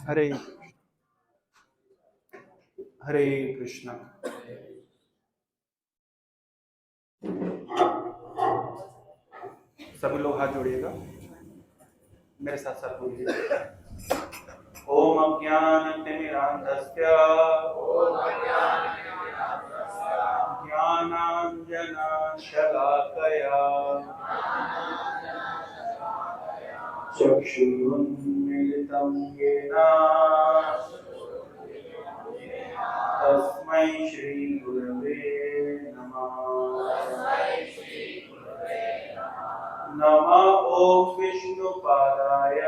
हरे हरे कृष्णा। सभी लोग हाथ जोड़िएगा, मेरे साथ साथ बोलिए। ओम अज्ञानतिमिरान्धस्य ज्ञानाञ्जनशलाकया चक्षुरुन्मीलितं येन तस्मै श्रीगुरवे नमः। नमः ओम विष्णुपादाय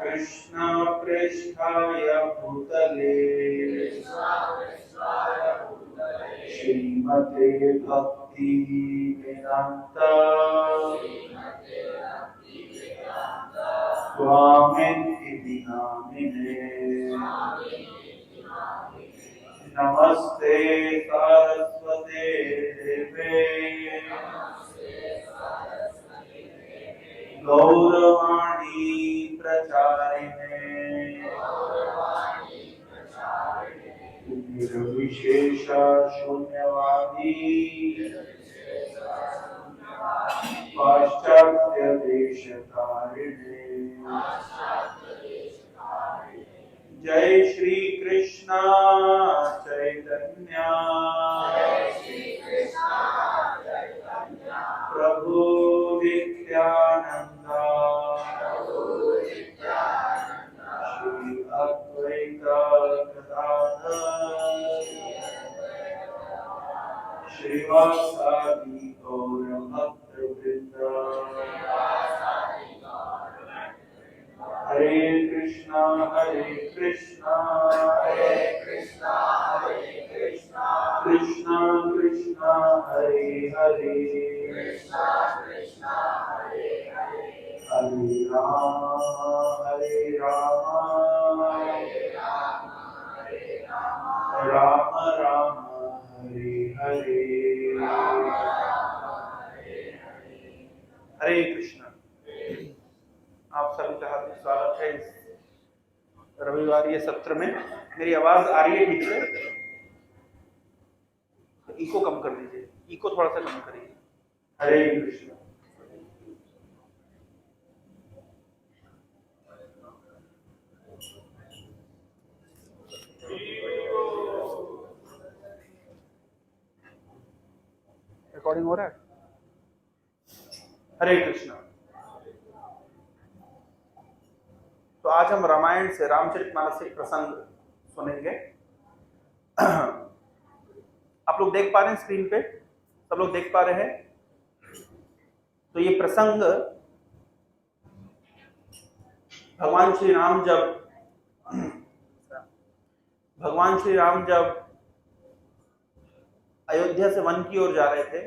कृष्ण पृष्ठाय भूतले श्रीमते भक्ति वेदांत स्वामिनिधि नामिने। नमस्ते सरस्वते देवे गौरवाणी प्रचारिणे निर्विशेष शून्यवादी पाश्चात्य देशकारिणे। जय श्री कृष्ण चैतन्य प्रभु नित्यानंद श्री अद्वैत गदाधर श्रीवासादि गौर भक्त वृंद। हरे कृष्णा कृष्णा कृष्णा कृष्णा हरे हरे हरे राम राम राम हरे हरे। हरे कृष्णा। आप सभी का हार्दिक स्वागत है इस रविवार ये सत्र में। मेरी आवाज आ रही है ठीक से? तो इको कम कर दीजिए, इको थोड़ा सा कम करिए। हरे कृष्ण। रिकॉर्डिंग हो रहा है? हरे कृष्ण। तो आज हम रामायण से रामचरितमानस से प्रसंग सुनेंगे। आप लोग देख पा रहे हैं स्क्रीन पे? सब लोग देख पा रहे हैं? तो ये प्रसंग भगवान श्री राम जब अयोध्या से वन की ओर जा रहे थे,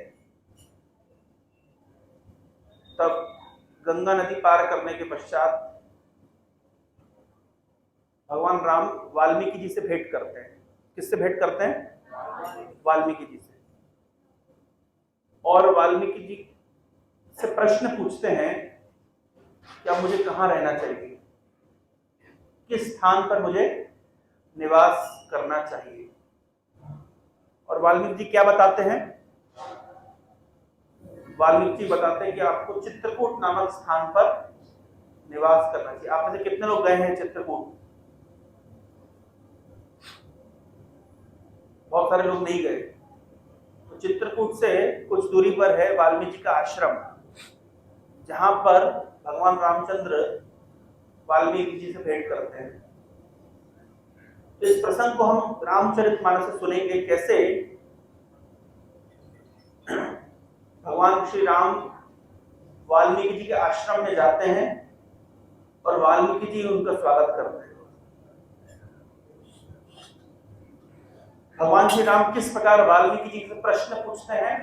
तब गंगा नदी पार करने के पश्चात भगवान राम वाल्मीकि जी से भेंट करते हैं। किससे भेंट करते हैं? वाल्मीकि जी से। और वाल्मीकि जी से प्रश्न पूछते हैं कि अब मुझे कहाँ रहना चाहिए, किस स्थान पर मुझे निवास करना चाहिए। और वाल्मीकि जी क्या बताते हैं? वाल्मीकि जी बताते हैं कि आपको चित्रकूट नामक स्थान पर निवास करना चाहिए। आप में से कितने लोग गए हैं चित्रकूट? बहुत सारे लोग नहीं गए। तो चित्रकूट से कुछ दूरी पर है वाल्मीकि जी का आश्रम, जहां पर भगवान रामचंद्र वाल्मीकि जी से भेंट करते हैं। तो इस प्रसंग को हम रामचरितमानस से सुनेंगे, कैसे भगवान श्री राम वाल्मीकि जी के आश्रम में जाते हैं और वाल्मीकि जी उनका स्वागत करते हैं। भगवान श्री राम किस प्रकार वाल्मीकि जी से प्रश्न पूछते हैं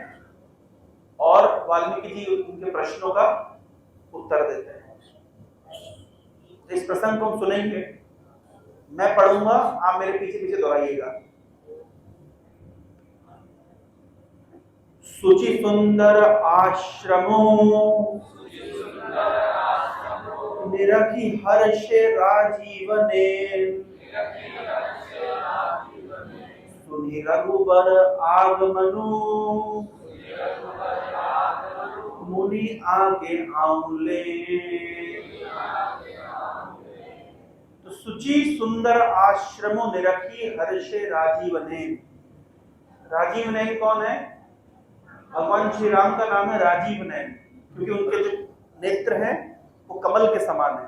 और वाल्मीकि जी उनके प्रश्नों का उत्तर देते हैं। इस प्रसंग को हम सुनेंगे, मैं पढ़ूंगा, आप मेरे पीछे पीछे दोहराइएगा। सुचि सुंदर आश्रमो निरखि हर्षे राजीवने सुनि रघुबर आगमनु मुनि आगे आऊले। तो सुचि सुंदर आश्रमो निरखी हर्षे राजीवने। राजीव नयन कौन है? भगवान श्री राम का नाम है राजीव नयन, क्योंकि उनके जो नेत्र हैं वो कमल के समान है।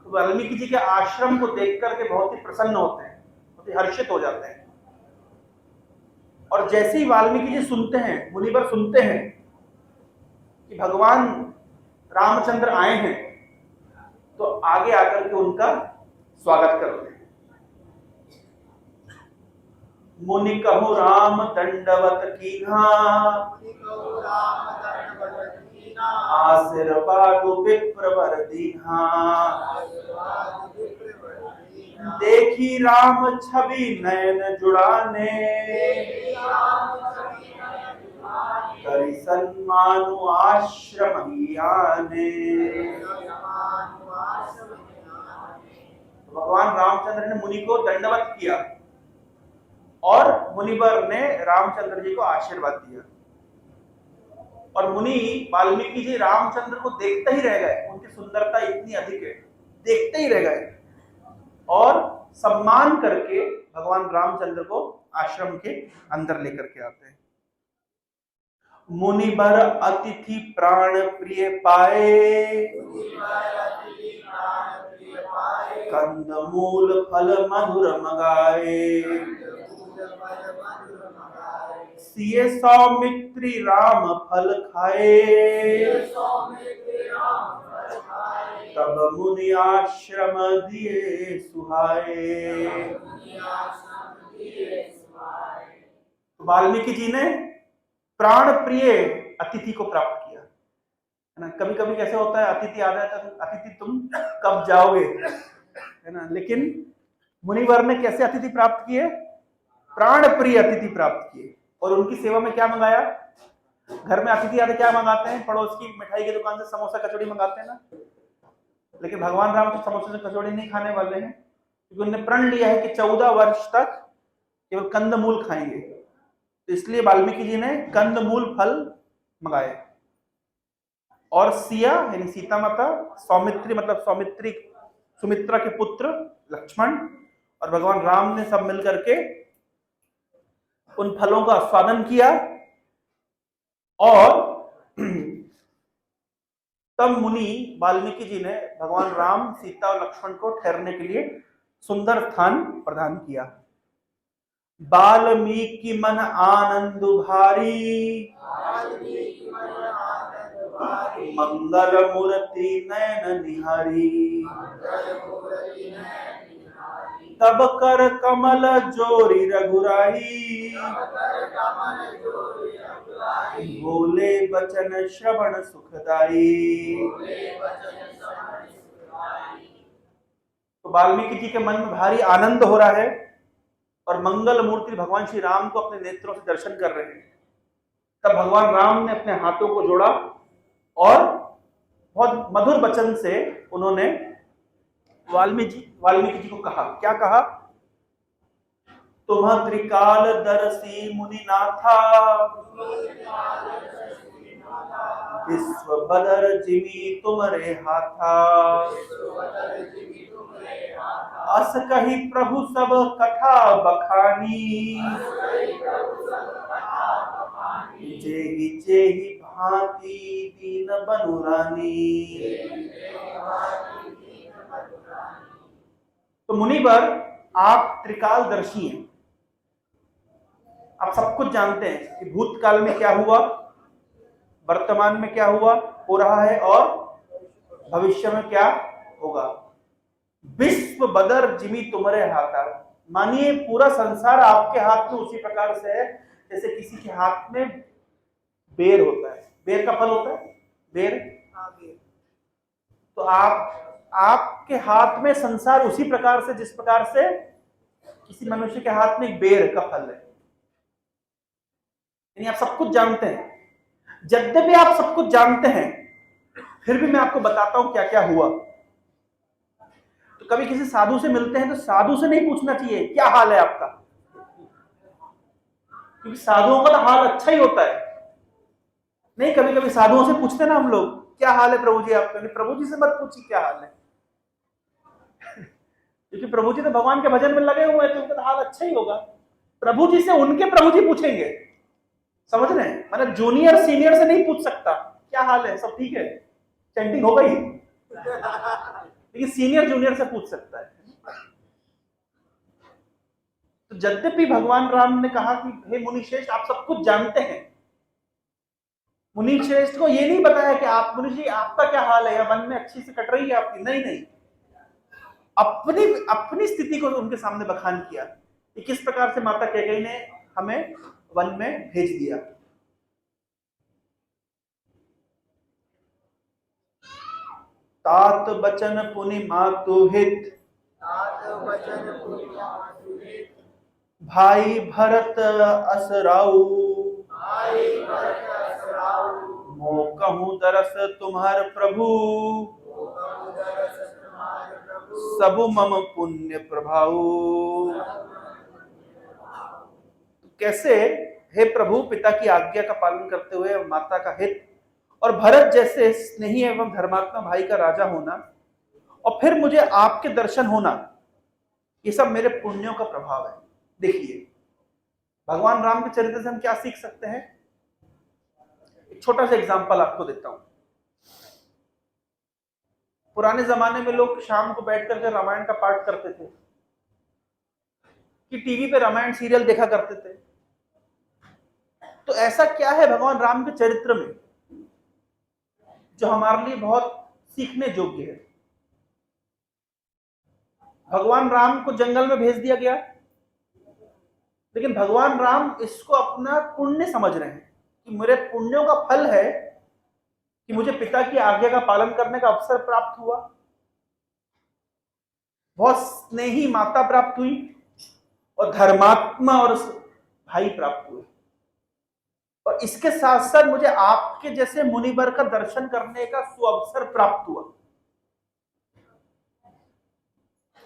तो वाल्मीकि जी के आश्रम को देख करके बहुत ही प्रसन्न होते हैं, बहुत ही हर्षित हो जाते हैं। और जैसे ही वाल्मीकि जी सुनते हैं, मुनिवर सुनते हैं कि भगवान रामचंद्र आए हैं, तो आगे आकर के उनका स्वागत करते हैं। मुनि कहु राम दंडवत कीन्हा आशीर्वाद विप्रवर दीन्हा। देखी राम छवि नयन जुड़ाने करि सन्मानु आश्रम ही आने। भगवान रामचंद्र ने मुनि को दंडवत किया और मुनिवर ने रामचंद्र जी को आशीर्वाद दिया। और मुनि वाल्मीकि जी रामचंद्र को देखते ही रह गए, उनकी सुंदरता इतनी अधिक है, देखते ही रह गए और सम्मान करके भगवान रामचंद्र को आश्रम के अंदर लेकर के आते हैं। मुनिवर अतिथि प्राण प्रिय पाए कंद मूल फल मधुर मगाए। सिए सौमित्री राम फल खाए तब मुनि आश्रम दिए सुहाए। वाल्मीकि जी ने प्राण प्रिय अतिथि को प्राप्त किया, है ना। कभी कभी कैसे होता है, अतिथि आ जाता है, अतिथि तुम कब जाओगे, है ना। लेकिन मुनिवर ने कैसे अतिथि प्राप्त किए? प्राण प्रिय अतिथि प्राप्त किए। और उनकी सेवा में क्या मंगाया? घर में अतिथि आते क्या मंगाते हैं? पड़ोस की मिठाई की दुकान से समोसा कचौड़ी मंगाते हैं ना। लेकिन भगवान राम तो समोसे से कचौड़ी नहीं खाने वाले हैं, क्योंकि उन्होंने प्रण लिया है कि 14 वर्ष तक केवल कंदमूल खाएंगे। तो इसलिए वाल्मीकि जी ने कंदमूल फल मंगाए। और सिया यानी सीता माता, सौमित्री मतलब सुमित्रा के पुत्र लक्ष्मण और भगवान राम ने सब मिलकर के उन फलों का स्वादन किया। और तब मुनि वाल्मीकि जी ने भगवान राम, सीता और लक्ष्मण को ठहरने के लिए सुंदर स्थान प्रदान किया। वाल्मीकि मन आनंद भारी मंगल मूर्ति नयन निहारी। तब कर कमल जोरी रघुराई बोले बचन श्रवण सुखदाई। तो वाल्मीकि जी के मन में भारी आनंद हो रहा है और मंगल मूर्ति भगवान श्री राम को अपने नेत्रों से दर्शन कर रहे हैं। तब भगवान राम ने अपने हाथों को जोड़ा और बहुत मधुर वचन से उन्होंने वाल्मीकि जी को कहा। क्या कहा? तुम त्रिकाल दर्शी मुनिनाथा विश्व बदर जिमी तुमरे हाथा। अस कही प्रभु सब कथा बखानी जेहि जेहि भांति दीन बनुरानी। तो मुनिवर, आप त्रिकालदर्शी हैं, आप सब कुछ जानते हैं कि भूतकाल में क्या हुआ, वर्तमान में क्या हो रहा है और भविष्य में क्या होगा। विश्व बदर जिमी तुम्हारे हाथा, मानिए पूरा संसार आपके हाथ में उसी प्रकार से है जैसे किसी के हाथ में बेर होता है। बेर का फल होता है, बेर। तो आपके हाथ में संसार उसी प्रकार से जिस प्रकार से किसी मनुष्य के हाथ में एक बेर का फल है। यानी आप सब कुछ जानते हैं। यद्यपि आप सब कुछ जानते हैं, फिर भी मैं आपको बताता हूं क्या क्या हुआ। तो कभी किसी साधु से मिलते हैं तो साधु से नहीं पूछना चाहिए क्या हाल है आपका, क्योंकि साधुओं का तो हाल अच्छा ही होता है। नहीं, कभी कभी साधुओं से पूछते ना हम लोग, क्या हाल है प्रभु जी आपका। प्रभु जी से मत पूछिए क्या हाल है, क्योंकि प्रभु जी तो भगवान के भजन में लगे हुए हैं, तो उनका तो हाल अच्छा ही होगा। प्रभु जी से उनके प्रभु जी पूछेंगे, समझ रहे हैं। मतलब जूनियर सीनियर से नहीं पूछ सकता क्या हाल है, सब ठीक है, चैंटिंग हो गई, लेकिन सीनियर जूनियर से पूछ सकता है। तो यद्यपि भगवान राम ने कहा कि हे मुनि श्रेष्ठ, आप सब कुछ जानते हैं, मुनि श्रेष्ठ को ये नहीं बताया कि आप मुनि जी आपका क्या हाल है, या वन में अच्छी से कट रही है आपकी, नहीं नहीं, अपनी अपनी स्थिति को उनके सामने बखान किया कि किस प्रकार से माता कैकेयी ने हमें वन में भेज दिया। तात बचन पुनि मातु हित, भाई भरत असराऊ, मो कहूं दरस तुम्हार प्रभु, सबु मम पुण्य प्रभाऊ। कैसे हे प्रभु पिता की आज्ञा का पालन करते हुए माता का हित और भरत जैसे स्नेही एवं धर्मात्मा भाई का राजा होना, और फिर मुझे आपके दर्शन होना, ये सब मेरे पुण्यों का प्रभाव है। देखिए भगवान राम के चरित्र से हम क्या सीख सकते हैं। एक छोटा सा एग्जांपल आपको देता हूं। पुराने जमाने में लोग शाम को बैठ करके रामायण का पाठ करते थे, कि टीवी पे रामायण सीरियल देखा करते थे। तो ऐसा क्या है भगवान राम के चरित्र में जो हमारे लिए बहुत सीखने योग्य है। भगवान राम को जंगल में भेज दिया गया, लेकिन भगवान राम इसको अपना पुण्य समझ रहे हैं कि मेरे पुण्यों का फल है कि मुझे पिता की आज्ञा का पालन करने का अवसर प्राप्त हुआ, बहुत स्नेही माता प्राप्त हुई, और धर्मात्मा और भाई प्राप्त हुए, और इसके साथ साथ मुझे आपके जैसे मुनिवर का दर्शन करने का सुअवसर प्राप्त हुआ।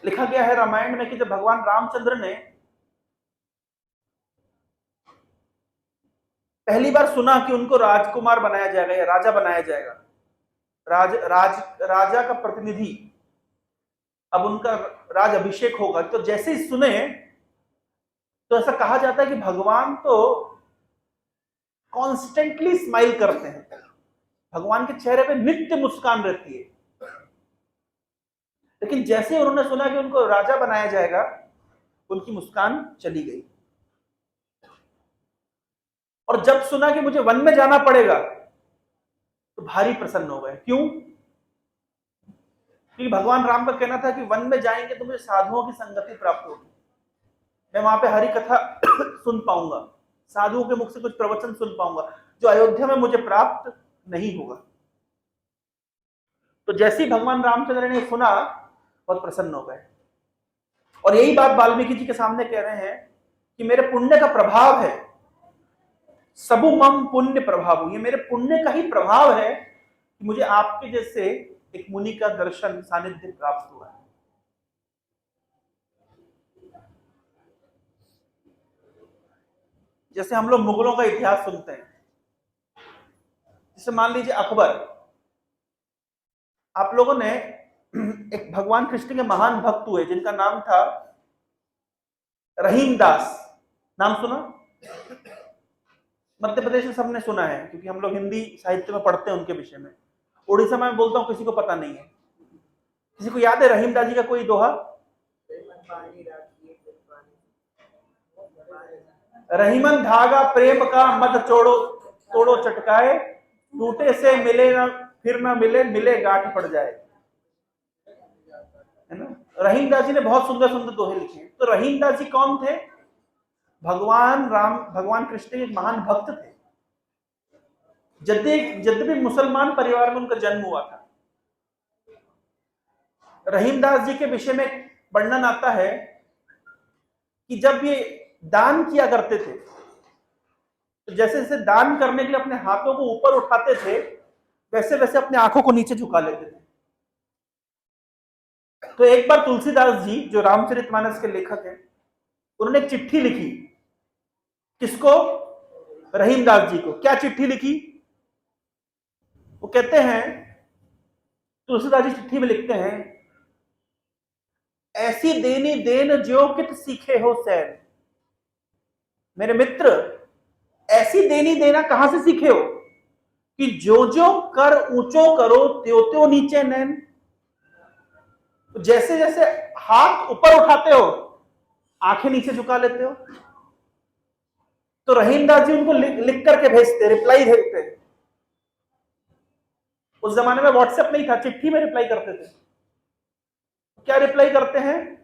लिखा गया है रामायण में कि जब भगवान रामचंद्र ने पहली बार सुना कि उनको राजकुमार बनाया जाएगा या राजा बनाया जाएगा, राजा का प्रतिनिधि, अब उनका राज अभिषेक होगा, तो जैसे ही सुने तो ऐसा कहा जाता है कि भगवान तो कॉन्स्टेंटली स्माइल करते हैं, भगवान के चेहरे पे नित्य मुस्कान रहती है। लेकिन जैसे उन्होंने सुना कि उनको राजा बनाया जाएगा, उनकी मुस्कान चली गई, और जब सुना कि मुझे वन में जाना पड़ेगा तो भारी प्रसन्न हो गए। क्यों? क्योंकि भगवान राम का कहना था कि वन में जाएंगे तो मुझे साधुओं की संगति प्राप्त होगी, मैं वहां पे हरि कथा सुन पाऊंगा, साधुओं के मुख से कुछ प्रवचन सुन पाऊंगा, जो अयोध्या में मुझे प्राप्त नहीं होगा। तो जैसे ही भगवान रामचंद्र ने सुना, बहुत प्रसन्न हो गए, और यही बात वाल्मीकि जी के सामने कह रहे हैं कि मेरे पुण्य का प्रभाव है, सबु मम पुण्य प्रभाव, ये मेरे पुण्य का ही प्रभाव है कि मुझे आपके जैसे एक मुनि का दर्शन सानिध्य प्राप्त हुआ है। जैसे हम लोग मुगलों का इतिहास सुनते हैं, जैसे मान लीजिए अकबर, आप लोगों ने एक भगवान कृष्ण के महान भक्त हुए जिनका नाम था रहीम दास, नाम सुना? मध्य प्रदेश में सबने सुना है, क्योंकि हम लोग हिंदी साहित्य में पढ़ते हैं उनके विषय में। उड़ीसा में बोलता हूं किसी को पता नहीं है। किसी को याद है रहीम दास जी का कोई दोहा? रहीमन धागा प्रेम का मत छोड़ो, तोड़ो चटकाए, टूटे से मिले ना फिर ना मिले, मिले गांठ पड़ जाए, है ना। रहीम दास जी ने बहुत सुंदर सुंदर दोहे लिखे हैं। तो रहीम दास जी कौन थे? भगवान कृष्ण के एक महान भक्त थे। यद्यपि मुसलमान परिवार में उनका जन्म हुआ था। रहीमदास जी के विषय में वर्णन आता है कि जब ये दान किया करते थे तो जैसे जैसे दान करने के लिए अपने हाथों को ऊपर उठाते थे वैसे वैसे अपने आंखों को नीचे झुका लेते थे। तो एक बार तुलसीदास जी जो रामचरितमानस के लेखक हैं उन्होंने एक चिट्ठी लिखी। किसको? रहीमदास जी को। क्या चिट्ठी लिखी? वो कहते हैं, तुलसीदास जी चिट्ठी में लिखते हैं, ऐसी देनी देन ज्यों कित सीखे हो सैन। मेरे मित्र, ऐसी देनी देना कहां से सीखे हो कि जो जो कर ऊंचो करो त्यों त्यों नीचे नैन। जैसे जैसे हाथ ऊपर उठाते हो आंखें नीचे झुका लेते हो। तो रहीमदास जी उनको लिख करके भेजते, रिप्लाई भेजते। उस जमाने में व्हाट्सएप नहीं था, चिट्ठी में रिप्लाई करते थे। क्या रिप्लाई करते हैं?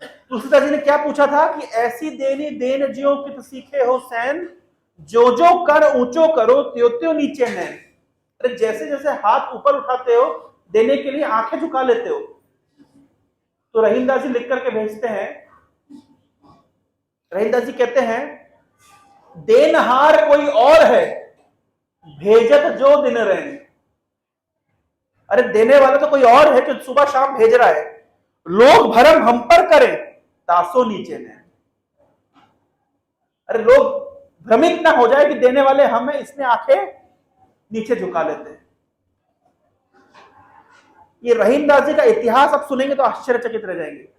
तुलसीदास जी ने क्या पूछा था कि ऐसी देनी देन ज्यों कित सीखे हो सैन, जो जो कर ऊंचो करो त्यों त्यों नीचे नैन। अरे जैसे जैसे हाथ ऊपर उठाते हो देने के लिए आंखें झुका लेते हो। तो रहीमदास जी लिख करके भेजते हैं। रहीमदास जी कहते हैं, देनहार कोई और है भेजत जो दिन रैन। अरे देने वाला तो कोई और है जो सुबह शाम भेज रहा है। लोग भरम हम पर करें तासो नीचे नैन। अरे लोग भ्रमित ना हो जाए कि देने वाले हम हैं, इसमें आंखें नीचे झुका लेते हैं। ये रहीमदास जी का इतिहास आप सुनेंगे तो आश्चर्यचकित रह जाएंगे।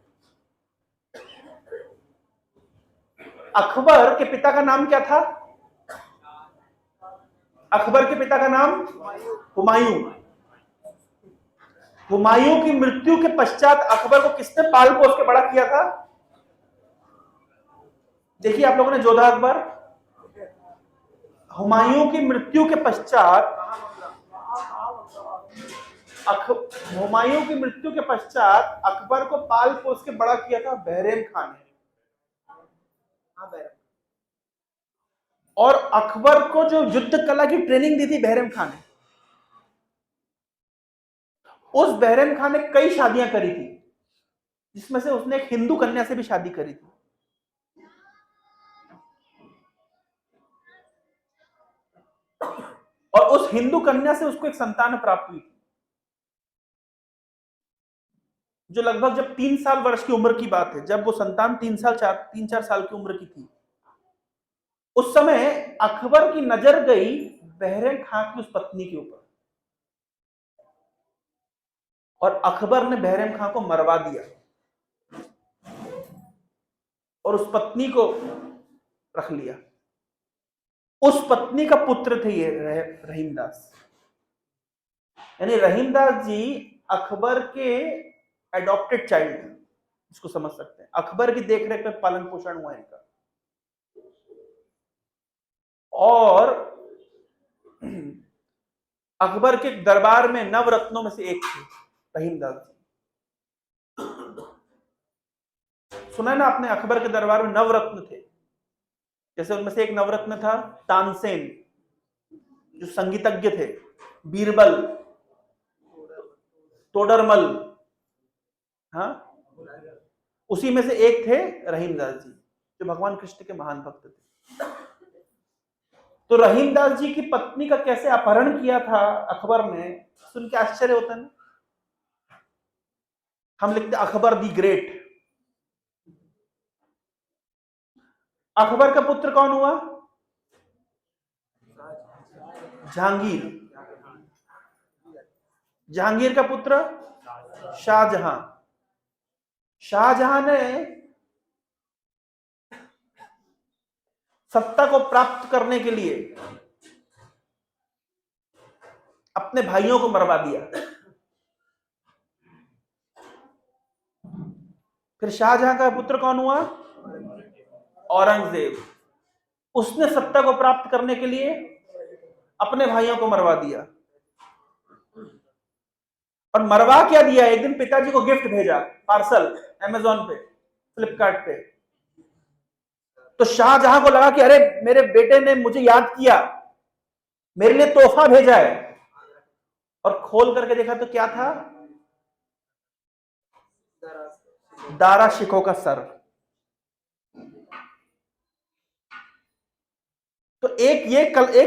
अकबर के पिता का नाम क्या था? अकबर के पिता का नाम हुमायूं। हुमायूं की मृत्यु के पश्चात अकबर को किसने पाल पोस के बड़ा किया था? देखिए आप लोगों ने जोधा अकबर। हुमायूं की मृत्यु के पश्चात हुमायूं की मृत्यु के पश्चात अकबर को पाल पोस के बड़ा किया था बहरम खान ने। और अकबर को जो युद्ध कला की ट्रेनिंग दी थी बहरम खान ने, उस बहरम खान ने कई शादियां करी थी, जिसमें से उसने एक हिंदू कन्या से भी शादी करी थी। और उस हिंदू कन्या से उसको एक संतान प्राप्त हुई, जो लगभग जब 3 वर्ष की उम्र की बात है, जब वो संतान 3-4 साल की उम्र की थी, उस समय अकबर की नजर गई बहरम खां की उस पत्नी के ऊपर, और अकबर ने बहरम खां को मरवा दिया और उस पत्नी को रख लिया। उस पत्नी का पुत्र थे ये रहीमदास। यानी रहीमदास जी अकबर के एडॉप्टेड चाइल्ड, इसको समझ सकते हैं। अकबर की देखरेख में पालन पोषण हुआ इनका। और अकबर के दरबार में नवरत्नों में से एक थे रहीमदास जी। सुना है ना आपने, अकबर के दरबार में नवरत्न थे। जैसे उनमें से एक नवरत्न था तानसेन, जो संगीतज्ञ थे, बीरबल, तोडरमल, हाँ, उसी में से एक थे रहीमदास जी, जो भगवान कृष्ण के महान भक्त थे। तो रहीमदास जी की पत्नी का कैसे अपहरण किया था अकबर ने, सुन के आश्चर्य होता है ना। हम लिखते अकबर दी ग्रेट। अकबर का पुत्र कौन हुआ? जहांगीर। जहांगीर का पुत्र शाहजहां। शाहजहां ने सत्ता को प्राप्त करने के लिए अपने भाइयों को मरवा दिया। फिर शाहजहां का पुत्र कौन हुआ? औरंगजेब। उसने सत्ता को प्राप्त करने के लिए अपने भाइयों को मरवा दिया। और मरवा क्या दिया? एक दिन पिताजी को गिफ्ट भेजा, पार्सल, अमेज़न पे, फ्लिपकार्ट पे। तो शाहजहां को लगा कि अरे मेरे बेटे ने मुझे याद किया, मेरे लिए तोहफा भेजा है। और खोल करके देखा तो क्या था? दारा शिकोह का सर। तो एक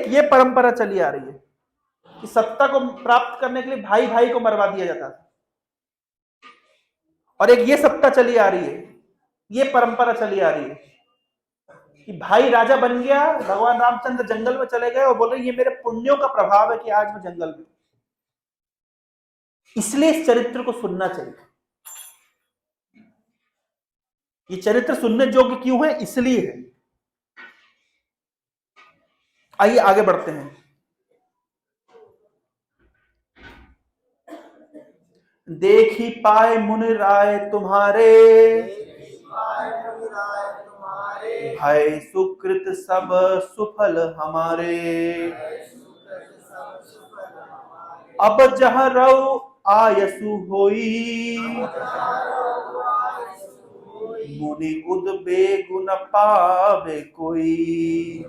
ये परंपरा चली आ रही है कि सत्ता को प्राप्त करने के लिए भाई भाई को मरवा दिया जाता था, और एक ये सत्ता चली आ रही है, ये परंपरा चली आ रही है कि भाई राजा बन गया, भगवान रामचंद्र जंगल में चले गए और बोले ये मेरे पुण्यों का प्रभाव है कि आज मैं जंगल में। इसलिए इस चरित्र को सुनना चाहिए। ये चरित्र सुनने योग्य क्यों है? इसलिए है। आइए आगे बढ़ते हैं। देख ही पाए मुनि राय तुम्हारे, भय सुकृत सब सुफल हमारे। अब जह रऊ आयसु होई, मुनि उद्वेग न पावे कोई।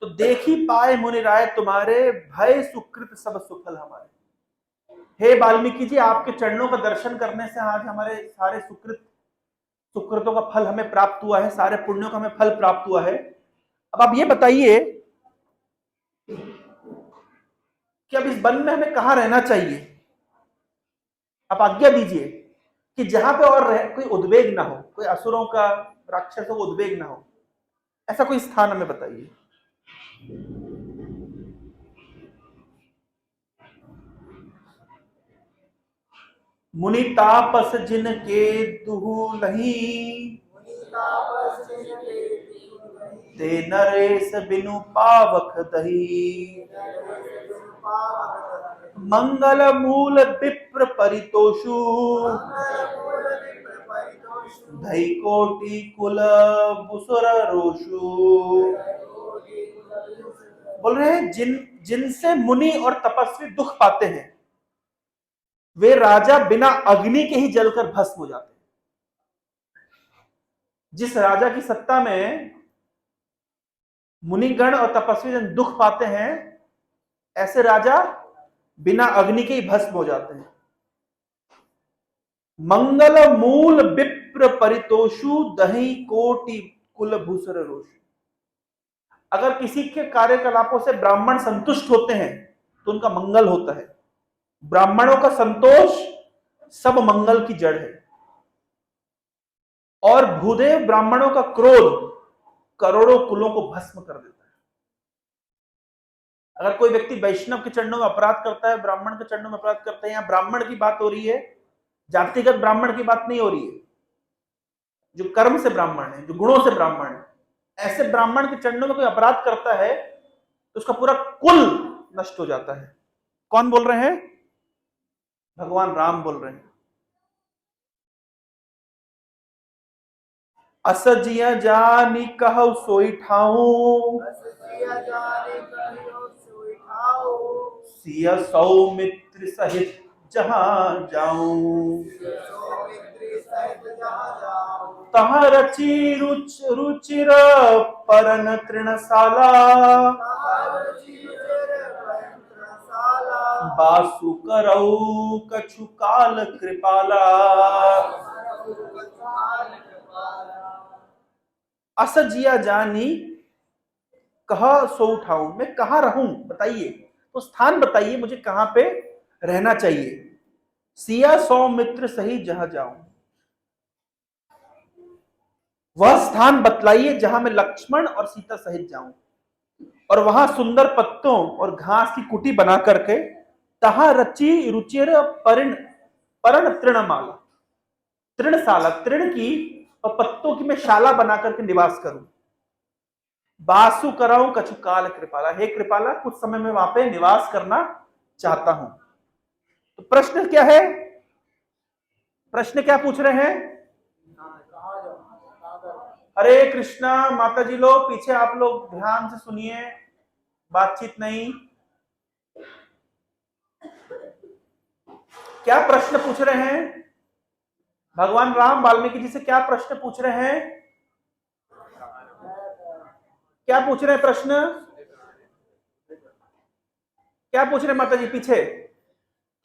तो देख ही पाए मुनि राय तुम्हारे, भय सुकृत सब सुफल हमारे। हे वाल्मीकि जी, आपके चरणों का दर्शन करने से आज हमारे सारे सुकृतों का फल हमें प्राप्त हुआ है, सारे पुण्यों का हमें फल प्राप्त हुआ है। अब आप ये बताइए कि अब इस वन में हमें कहां रहना चाहिए? आप आज्ञा दीजिए कि जहां पे और कोई उद्वेग ना हो, कोई असुरों का, राक्षसों को उद्वेग ना हो, ऐसा कोई स्थान हमें बताइए। मुनि तापस जिनके दुहु नहीं, ते नरेश बिनु पावक दही। मंगल मूल विप्र परितोषु, धई कोटि कुल बुसुर रोषु। बोल रहे हैं जिनसे मुनि और तपस्वी दुख पाते हैं, वे राजा बिना अग्नि के ही जलकर भस्म हो जाते हैं। जिस राजा की सत्ता में मुनिगण और तपस्वी जन दुख पाते हैं, ऐसे राजा बिना अग्नि के ही भस्म हो जाते हैं। मंगल मूल विप्र परितोषु, दही कोटि कुल भूसर रोष। अगर किसी के कार्यकलापों से ब्राह्मण संतुष्ट होते हैं तो उनका मंगल होता है। ब्राह्मणों का संतोष सब मंगल की जड़ है। और भूदेव ब्राह्मणों का क्रोध करोड़ों कुलों को भस्म कर देता है। अगर कोई व्यक्ति वैष्णव के चरणों में अपराध करता है, ब्राह्मण के चरणों में अपराध करता है, यहां ब्राह्मण की बात हो रही है, जातिगत ब्राह्मण की बात नहीं हो रही है, जो कर्म से ब्राह्मण है, जो गुणों से ब्राह्मण है, ऐसे ब्राह्मण के चरणों में कोई अपराध करता है तो उसका पूरा कुल नष्ट हो जाता है। कौन बोल रहे हैं? भगवान राम बोल रहे हैं। असजिया जानी कहु सोई ठाऊ, सिया सौमित्र सहित जहां जाऊं। तहाँ रची रुचिर परन तृणशाला, बासु करऊ कछु काल कृपाला। असजिया जानी कहा सो उठाऊं, मैं कहां रहूं बताइए, तो स्थान बताइए मुझे कहां पे रहना चाहिए। सिया सौमित्र सही जहां जाऊं, वह स्थान बतलाइए जहां मैं लक्ष्मण और सीता सहित जाऊं, और वहां सुंदर पत्तों और घास की कुटी बना करके तहा रची रुचिर परण तृणमाला, तृणशाला, तृण की और पत्तों की मैं शाला बना करके निवास करूं। बासु कराऊं कछु काल कृपाला, हे कृपाला कुछ समय में वहां पे निवास करना चाहता हूं। तो प्रश्न क्या है? प्रश्न क्या पूछ रहे हैं? हरे कृष्णा। माता जी लोग पीछे आप लोग ध्यान से सुनिए, बातचीत नहीं। क्या प्रश्न पूछ रहे हैं भगवान राम वाल्मीकि जी से? क्या प्रश्न पूछ रहे हैं? क्या पूछ रहे हैं प्रश्न? क्या पूछ रहे हैं माता जी पीछे?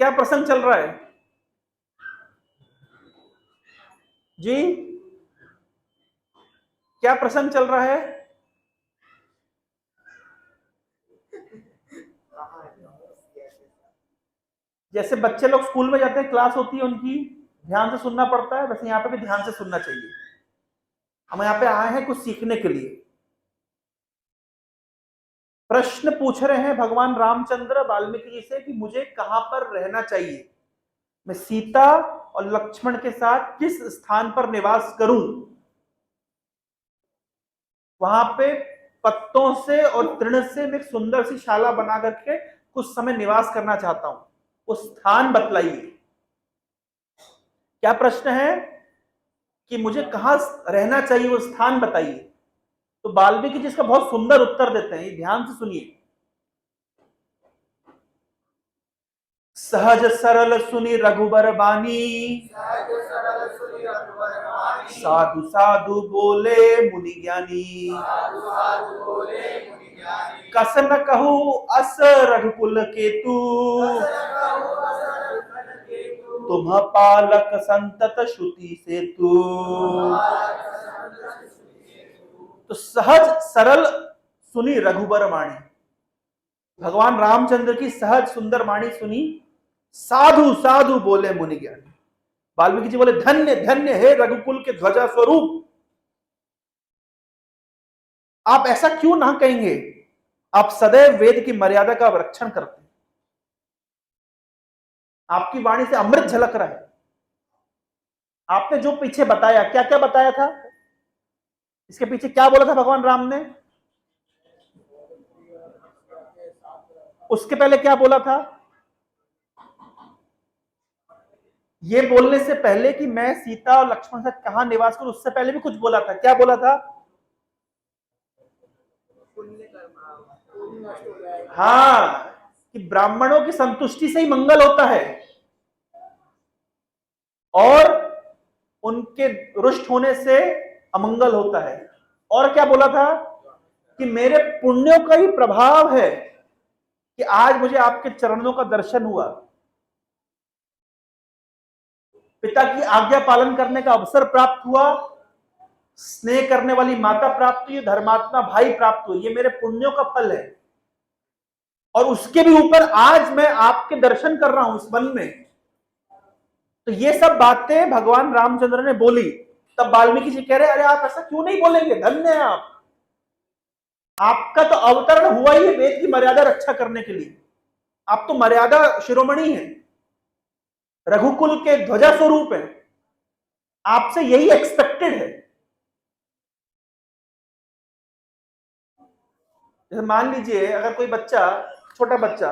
क्या प्रसंग चल रहा है जी? क्या प्रसंग चल रहा है? जैसे बच्चे लोग स्कूल में जाते हैं, क्लास होती है उनकी, ध्यान से सुनना पड़ता है, वैसे यहाँ पे भी ध्यान से सुनना चाहिए। हम यहाँ पे आए हैं कुछ सीखने के लिए। प्रश्न पूछ रहे हैं भगवान रामचंद्र वाल्मीकि जी से कि मुझे कहां पर रहना चाहिए, मैं सीता और लक्ष्मण के साथ किस स्थान पर निवास करूं। वहां पे पत्तों से और तृण से मैं एक सुंदर सी शाला बना करके कुछ समय निवास करना चाहता हूं, वो स्थान बतलाइए। क्या प्रश्न है कि मुझे कहां रहना चाहिए, वो स्थान बताइए। तो वाल्मीकि जी इसका बहुत सुंदर उत्तर देते हैं, ध्यान से सुनिए। सहज सरल सुनि रघुबर बानी, साधु साधु बोले मुनि ज्ञानी, कस न कहू अस रघुकुल केतु, तुम पालक संतत श्रुति से तू। तो सहज सरल सुनी रघुबर वाणी, भगवान रामचंद्र की सहज सुंदर वाणी सुनी, साधु साधु बोले मुनि ज्ञानी। वाल्मीकि जी बोले धन्य धन्य है रघुकुल के ध्वजा स्वरूप। आप ऐसा क्यों ना कहेंगे, आप सदैव वेद की मर्यादा का रक्षण करते हैं, आपकी वाणी से अमृत झलक रहा है। आपने जो पीछे बताया, क्या क्या बताया था, इसके पीछे क्या बोला था भगवान राम ने? उसके पहले क्या बोला था? ये बोलने से पहले कि मैं सीता और लक्ष्मण से कहां निवास करूं, उससे पहले भी कुछ बोला था। क्या बोला था? हाँ, कि ब्राह्मणों की संतुष्टि से ही मंगल होता है और उनके रुष्ट होने से अमंगल होता है। और क्या बोला था? कि मेरे पुण्यों का ही प्रभाव है कि आज मुझे आपके चरणों का दर्शन हुआ, पिता की आज्ञा पालन करने का अवसर प्राप्त हुआ, स्नेह करने वाली माता प्राप्त हुई, धर्मात्मा भाई प्राप्त हुई। ये मेरे पुण्यों का फल है। और उसके भी ऊपर आज मैं आपके दर्शन कर रहा हूं इस वन में। तो ये सब बातें भगवान रामचंद्र ने बोली। तब वाल्मीकि जी कह रहे अरे आप ऐसा क्यों नहीं बोलेंगे, धन्य है आप, आपका तो अवतरण हुआ ही है वेद की मर्यादा रक्षा करने के लिए। आप तो मर्यादा शिरोमणि हैं, रघुकुल के ध्वजा स्वरूप है, आपसे यही एक्सपेक्टेड है। जैसे मान लीजिए अगर कोई बच्चा, छोटा बच्चा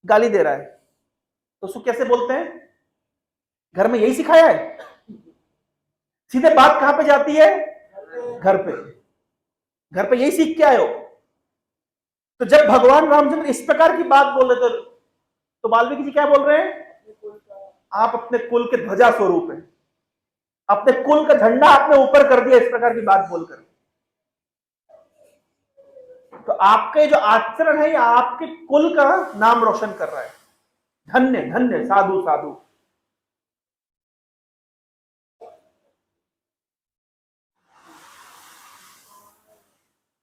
गाली दे रहा है तो उसको कैसे बोलते हैं? घर में यही सिखाया है? सीधे बात कहां पे जाती है? घर पे। घर पे यही सीख के आए हो। तो जब भगवान रामचंद्र इस प्रकार की बात बोल रहे तो वाल्मीकि जी क्या बोल रहे हैं? आप अपने कुल के ध्वजा स्वरूप हैं, अपने कुल का झंडा आपने ऊपर कर दिया इस प्रकार की बात बोलकर। तो आपके जो आचरण है ये आपके कुल का नाम रोशन कर रहा है। धन्य धन्य, साधु साधु।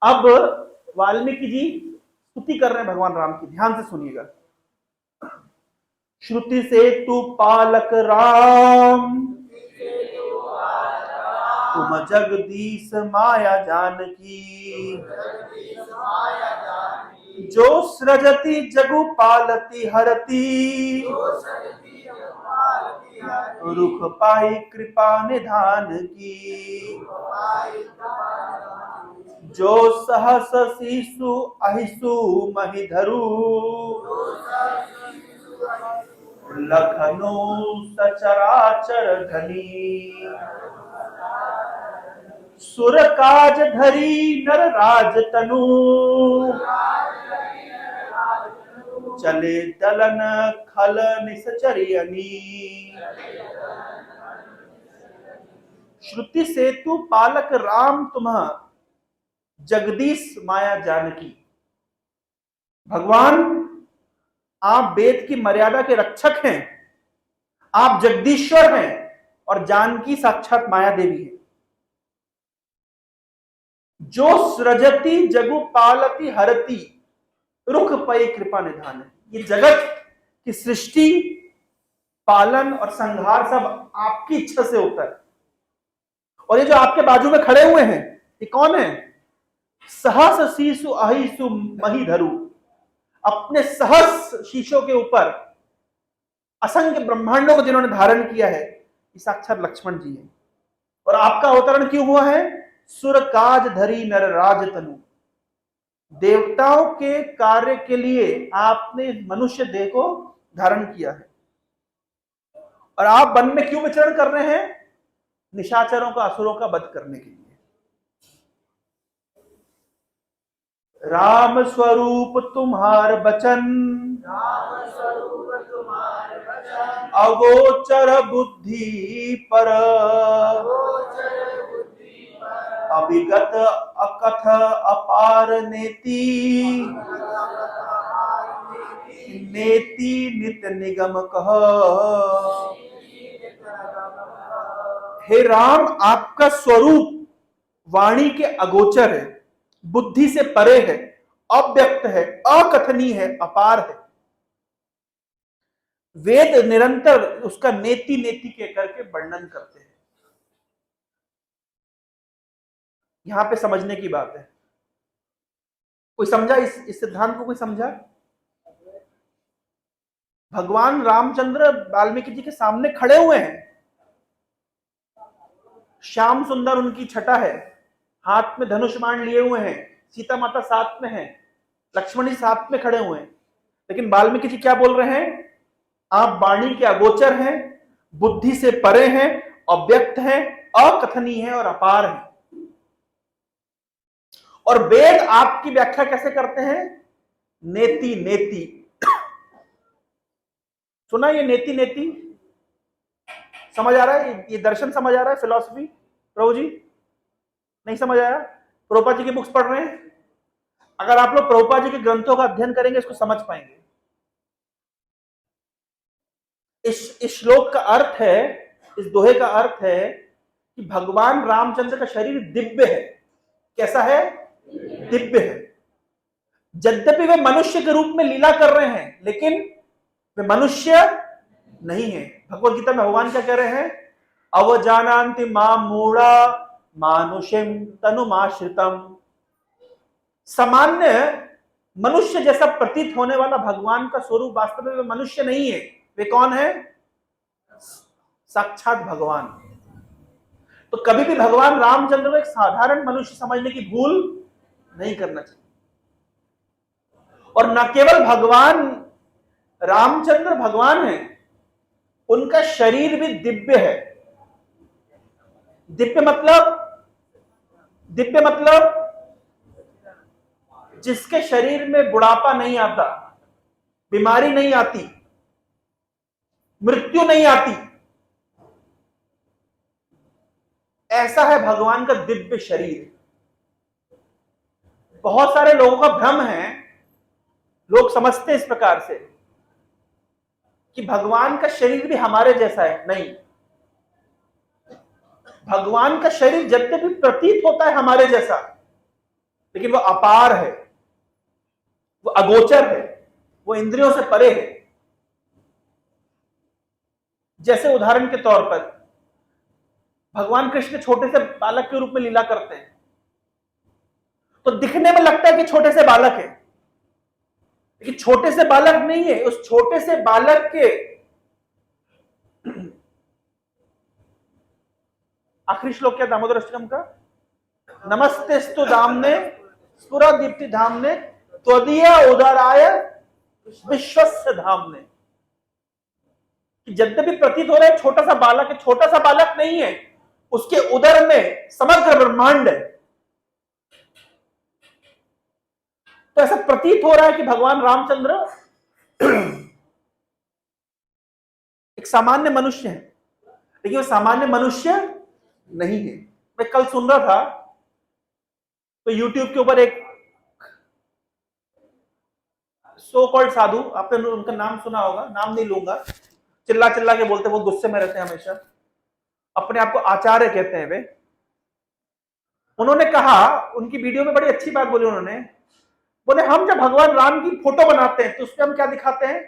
अब वाल्मीकि जी स्तुति कर रहे हैं भगवान राम की, ध्यान से सुनिएगा। श्रुति से तू पालक राम, तुम जगदीश माया जानकी, जो सृजति जगु पालती हरती, रुख पाई कृपा निधान की, जो सहस शिशु अहिसु महिधरु, लखनऊ सचराचर धनी, सुर काज धरी नर राज तनु, चले दलन खल निसचरियनी। श्रुति सेतु पालक राम तुम्ह, जगदीश माया जानकी। भगवान, आप वेद की मर्यादा के रक्षक हैं, आप जगदीश्वर हैं, और जानकी साक्षात माया देवी है। जो सृजति जगु पालती हरती रुख पई कृपा निधान है। ये जगत की सृष्टि, पालन और संहार सब आपकी इच्छा से होता है। और ये जो आपके बाजू में खड़े हुए हैं, ये कौन है? सहस शीशु अहिसु मही धरु। अपने सहस शीशों के ऊपर असंख्य ब्रह्मांडों को जिन्होंने धारण किया है, ये साक्षात लक्ष्मण जी है। और आपका अवतरण क्यों हुआ है? सुर काज धरी नर राज तनु। देवताओं के कार्य के लिए आपने मनुष्य देह को धारण किया है। और आप वन में क्यों विचरण कर रहे हैं? निशाचरों का, असुरों का वध करने के लिए। राम स्वरूप तुम्हार बचन, अगोचर बुद्धि पर, अविगत अकथ अपार नेति, नेति नित निगम कह। हे राम, आपका स्वरूप वाणी के अगोचर है, बुद्धि से परे है, अव्यक्त है, अकथनीय है, अपार है। वेद निरंतर उसका नेति नेति के करके वर्णन करते हैं। यहां पे समझने की बात है। कोई समझा इस सिद्धांत को? कोई समझा? भगवान रामचंद्र वाल्मीकि जी के सामने खड़े हुए हैं, श्याम सुंदर उनकी छटा है, हाथ में धनुष बाण लिए हुए हैं, सीता माता साथ में है, लक्ष्मण जी साथ में खड़े हुए हैं। लेकिन वाल्मीकि जी क्या बोल रहे हैं? आप वाणी के अगोचर हैं, बुद्धि से परे हैं, अव्यक्त हैं, अकथनीय है और अपार है। और वेद आपकी व्याख्या कैसे करते हैं? नेति नेति। सुना ये नेति नेति? समझ आ रहा है? ये दर्शन समझ आ रहा है? फिलॉसफी प्रभु जी नहीं समझ आया? प्रभुपाद जी की बुक्स पढ़ रहे हैं? अगर आप लोग प्रभुपाद जी के ग्रंथों का अध्ययन करेंगे, इसको समझ पाएंगे। इस श्लोक का अर्थ है, इस दोहे का अर्थ है कि भगवान रामचंद्र का शरीर दिव्य है। कैसा है? दिव्य है। यद्यपि वे मनुष्य के रूप में लीला कर रहे हैं, लेकिन वे मनुष्य नहीं है। भगवत गीता में भगवान क्या कह रहे हैं? अवजानान्ति मां मूढ़ा मानुषिम तनुमाश्रितम। सामान्य मनुष्य जैसा प्रतीत होने वाला भगवान का स्वरूप वास्तव में वे मनुष्य नहीं है। वे कौन है? साक्षात भगवान। तो कभी भी भगवान रामचंद्र को एक साधारण मनुष्य समझने की भूल नहीं करना चाहिए। और न केवल भगवान रामचंद्र भगवान है, उनका शरीर भी दिव्य है। दिव्य मतलब जिसके शरीर में बुढ़ापा नहीं आता, बीमारी नहीं आती, मृत्यु नहीं आती, ऐसा है भगवान का दिव्य शरीर। बहुत सारे लोगों का भ्रम है, लोग समझते हैं इस प्रकार से कि भगवान का शरीर भी हमारे जैसा है। नहीं, भगवान का शरीर यद्यपि प्रतीत होता है हमारे जैसा, लेकिन वो अपार है, वो अगोचर है, वो इंद्रियों से परे है। जैसे उदाहरण के तौर पर भगवान कृष्ण छोटे से बालक के रूप में लीला करते हैं, तो दिखने में लगता है कि छोटे से बालक है, लेकिन छोटे से बालक नहीं है। उस छोटे से बालक के आखिरी श्लोक क्या दामोदर अष्टकम का? नमस्तेस्तु दाम्ने स्फुरा दीप्ति धामने त्वदीय उदराय विश्वस्य धामने। यद्यपि प्रतीत हो रहा है छोटा सा बालक है, छोटा सा बालक नहीं है, उसके उदर में समग्र ब्रह्मांड है। तो ऐसा प्रतीत हो रहा है कि भगवान रामचंद्र एक सामान्य मनुष्य है, लेकिन वो सामान्य मनुष्य नहीं है। मैं कल सुन रहा था तो यूट्यूब के ऊपर एक सो कॉल्ड साधु, आपने उनका नाम सुना होगा, नाम नहीं लूंगा, चिल्ला चिल्ला के बोलते, बहुत गुस्से में रहते हैं हमेशा, अपने आप को आचार्य कहते हैं वे। उन्होंने कहा, उनकी वीडियो में बड़ी अच्छी बात बोली उन्होंने, बोले हम जब भगवान राम की फोटो बनाते हैं तो उसमें हम क्या दिखाते हैं?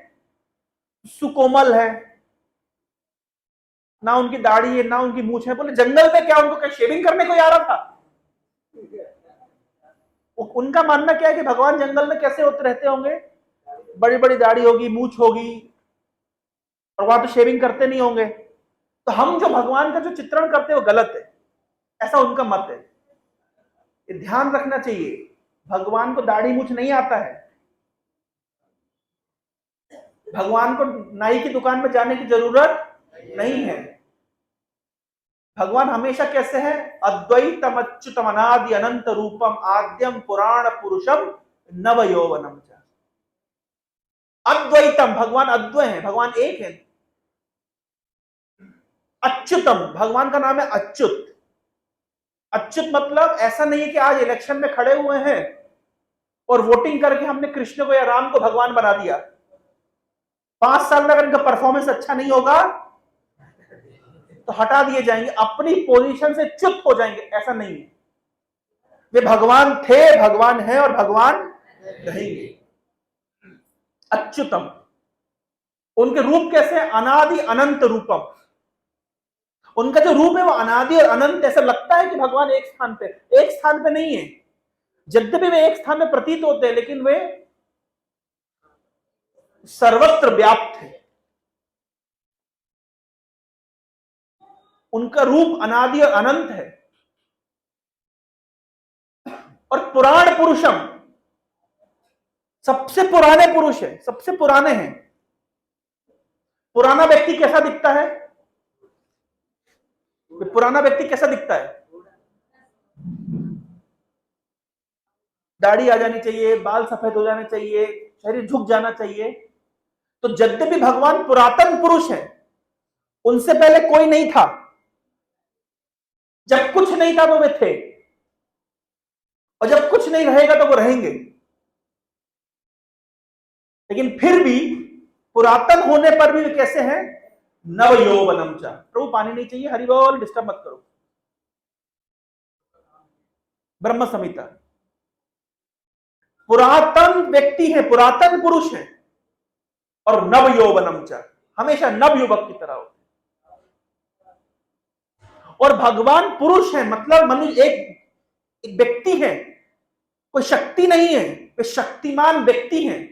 सुकोमल है, ना उनकी दाढ़ी है ना उनकी मूछ है। बोले जंगल में क्या उनको क्या शेविंग करने को आ रहा था? उनका मानना क्या है कि भगवान जंगल में कैसे होते रहते होंगे, बड़ी बड़ी दाढ़ी होगी, मूछ होगी, और वहां तो शेविंग करते नहीं होंगे। तो हम जो भगवान का जो चित्रण करते हैं वो गलत है, ऐसा उनका मत है। ये ध्यान रखना चाहिए, भगवान को दाढ़ी मूछ नहीं आता है, भगवान को नाई की दुकान में जाने की जरूरत नहीं है। भगवान हमेशा कैसे है? अद्वैतम अच्युतम अनादि अनंत रूपम आद्यम पुराण पुरुषम नव यौवनम। अद्वैतम, भगवान अद्वय है, भगवान एक है। अच्युतम, भगवान का नाम है अच्युत। अच्युत मतलब ऐसा नहीं है कि आज इलेक्शन में खड़े हुए हैं और वोटिंग करके हमने कृष्ण को या राम को भगवान बना दिया, 5 साल में अगर इनका परफॉर्मेंस अच्छा नहीं होगा तो हटा दिए जाएंगे, अपनी पोजीशन से च्युत हो जाएंगे। ऐसा नहीं है, वे भगवान थे, भगवान है और भगवान रहेंगे। अच्युतम, उनके रूप कैसे हैं? अनादि अनंत रूपम। उनका जो रूप है वो अनादि और अनंत। ऐसा लगता है कि भगवान एक स्थान पे नहीं है, यद्यपि वे एक स्थान में प्रतीत होते हैं, लेकिन वे सर्वत्र व्याप्त है। उनका रूप अनादि और अनंत है। और पुराण पुरुषम, सबसे पुराने पुरुष है, सबसे पुराने हैं। पुराना व्यक्ति कैसा दिखता है? पुराना व्यक्ति कैसा दिखता है? दाढ़ी आ जानी चाहिए, बाल सफेद हो जाने चाहिए, शरीर झुक जाना चाहिए। तो यद्यपि भगवान पुरातन पुरुष है, उनसे पहले कोई नहीं था, जब कुछ नहीं था तो वे थे, और जब कुछ नहीं रहेगा तो वो रहेंगे। लेकिन फिर भी पुरातन होने पर भी वे कैसे हैं? नव यौवनम च। प्रभु पानी नहीं चाहिए, हरि बोल, डिस्टर्ब मत करो। ब्रह्म संहिता। पुरातन व्यक्ति है, पुरातन पुरुष है, और नव यौवनम च, हमेशा नव युवक की तरह हो। और भगवान पुरुष है, मतलब मनुष्य एक व्यक्ति है, कोई शक्ति नहीं है, वे शक्तिमान व्यक्ति हैं।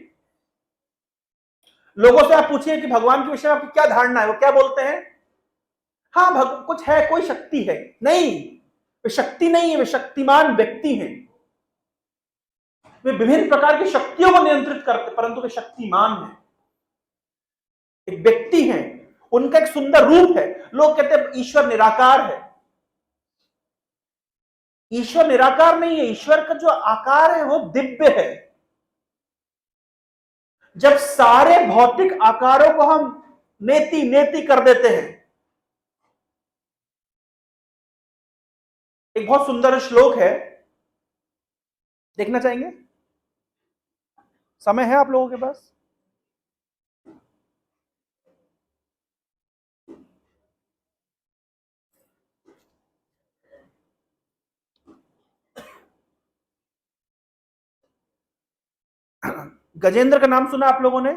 लोगों से आप पूछिए कि भगवान के विषय में आपकी क्या धारणा है, वो क्या बोलते हैं? हाँ कुछ है, कोई शक्ति है। नहीं, वे शक्ति नहीं है, वे शक्तिमान व्यक्ति हैं। वे विभिन्न प्रकार की शक्तियों को नियंत्रित करते, परंतु वे शक्तिमान हैं, एक व्यक्ति हैं। उनका एक सुंदर रूप है। लोग कहते हैं ईश्वर निराकार है। ईश्वर निराकार नहीं है, ईश्वर का जो आकार है वो दिव्य है। जब सारे भौतिक आकारों को हम नेति नेति कर देते हैं, एक बहुत सुंदर श्लोक है, देखना चाहेंगे? समय है आप लोगों के पास? गजेंद्र का नाम सुना आप लोगों ने?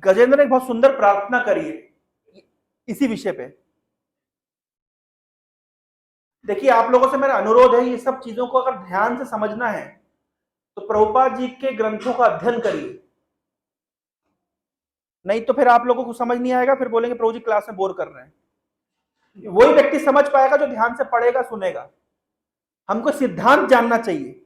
गजेंद्र ने एक बहुत सुंदर प्रार्थना करी है इसी विषय पे। देखिए, आप लोगों से मेरा अनुरोध है, ये सब चीजों को अगर ध्यान से समझना है तो प्रभुपाद जी के ग्रंथों का अध्ययन करिए, नहीं तो फिर आप लोगों को समझ नहीं आएगा, फिर बोलेंगे प्रभु जी क्लास में बोर कर रहे हैं। वही व्यक्ति समझ पाएगा जो ध्यान से पढ़ेगा, सुनेगा। हमको सिद्धांत जानना चाहिए।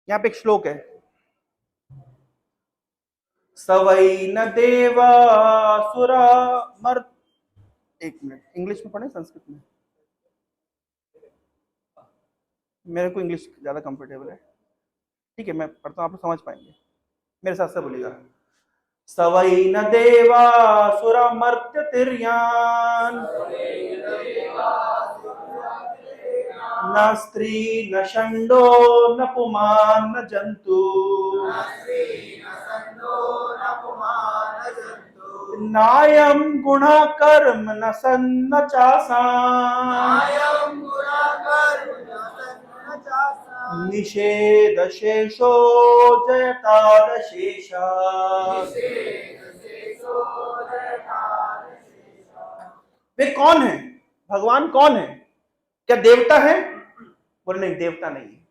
यहाँ पे एक श्लोक है, सवै न देवा सुरा मर, एक मिनट, इंग्लिश में पढ़े संस्कृत में? मेरे को इंग्लिश ज्यादा कंफर्टेबल है, ठीक है मैं पढ़ता हूँ, आप समझ पाएंगे, मेरे साथ से बोलिएगा। सवै न देवा सुरा मर्त्य तिर्यान, न स्त्री न षंडो न पुमान न जंतु, नायम गुणा कर्म न सन्न चासां, निषेध शेषो जयतार शेषा। वे कौन है? भगवान कौन है? क्या देवता है? बोले नहीं, देवता नहीं है।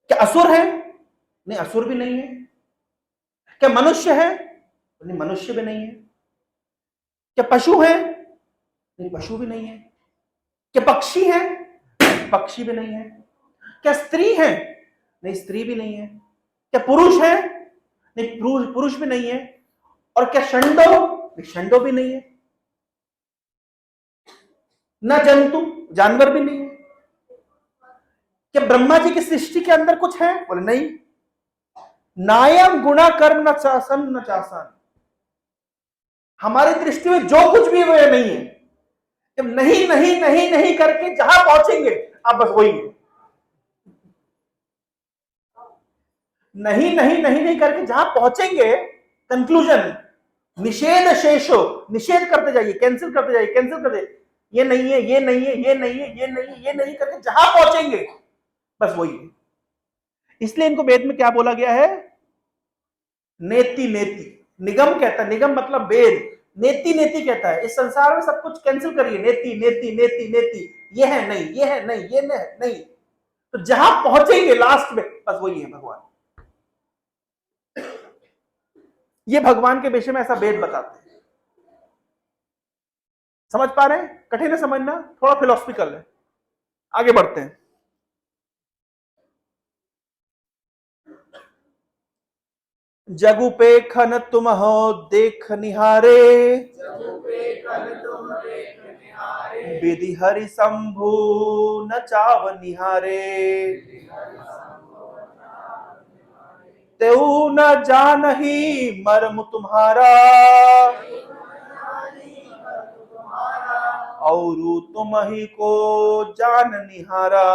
क्या असुर है? नहीं, असुर भी नहीं है। क्या मनुष्य है? नहीं, मनुष्य भी नहीं है। क्या पशु है? नहीं, पशु भी नहीं है। क्या पक्षी है? पक्षी भी नहीं है। क्या स्त्री है? नहीं, स्त्री भी नहीं है। क्या पुरुष है? नहीं, पुरुष भी नहीं है। और क्या षंडो? नहीं, षंडो भी नहीं है। न जंतु, जानवर भी नहीं है। क्या ब्रह्मा जी की सृष्टि के अंदर कुछ है? बोले नहीं। नायम गुणा कर्म न चासन न चासन, हमारी दृष्टि में जो कुछ भी वह नहीं है। जब नहीं नहीं नहीं नहीं करके जहां पहुंचेंगे आप बस वही है। नहीं नहीं नहीं नहीं करके जहां पहुंचेंगे कंक्लूजन, निषेध शेषो, निषेध करते जाइए, कैंसिल करते जाइए, कैंसिल करते जाइए, ये नहीं है, ये नहीं है, ये नहीं है, ये नहीं है, ये नहीं करके जहां पहुंचेंगे बस वही है। इसलिए इनको वेद में क्या बोला गया है? नेति नेति। निगम कहता है, निगम मतलब वेद, नेति नेति कहता है इस संसार में सब कुछ कैंसिल करिए, नेति नेति नेति नेति, ये है नहीं, ये है नहीं, ये नहीं, तो जहां पहुंचेंगे लास्ट में बस वही है भगवान। ये भगवान के विषय में ऐसा वेद बताते हैं। समझ पा रहे हैं? कठिन है समझना, थोड़ा फिलोसफिकल है। आगे बढ़ते हैं। जगु पे खन तुम हो देख निहारे, विधि हरि शंभु न चाव निहारे, तेऊ न जानही मर्म तुम्हारा, और तुम ही को जान निहारा।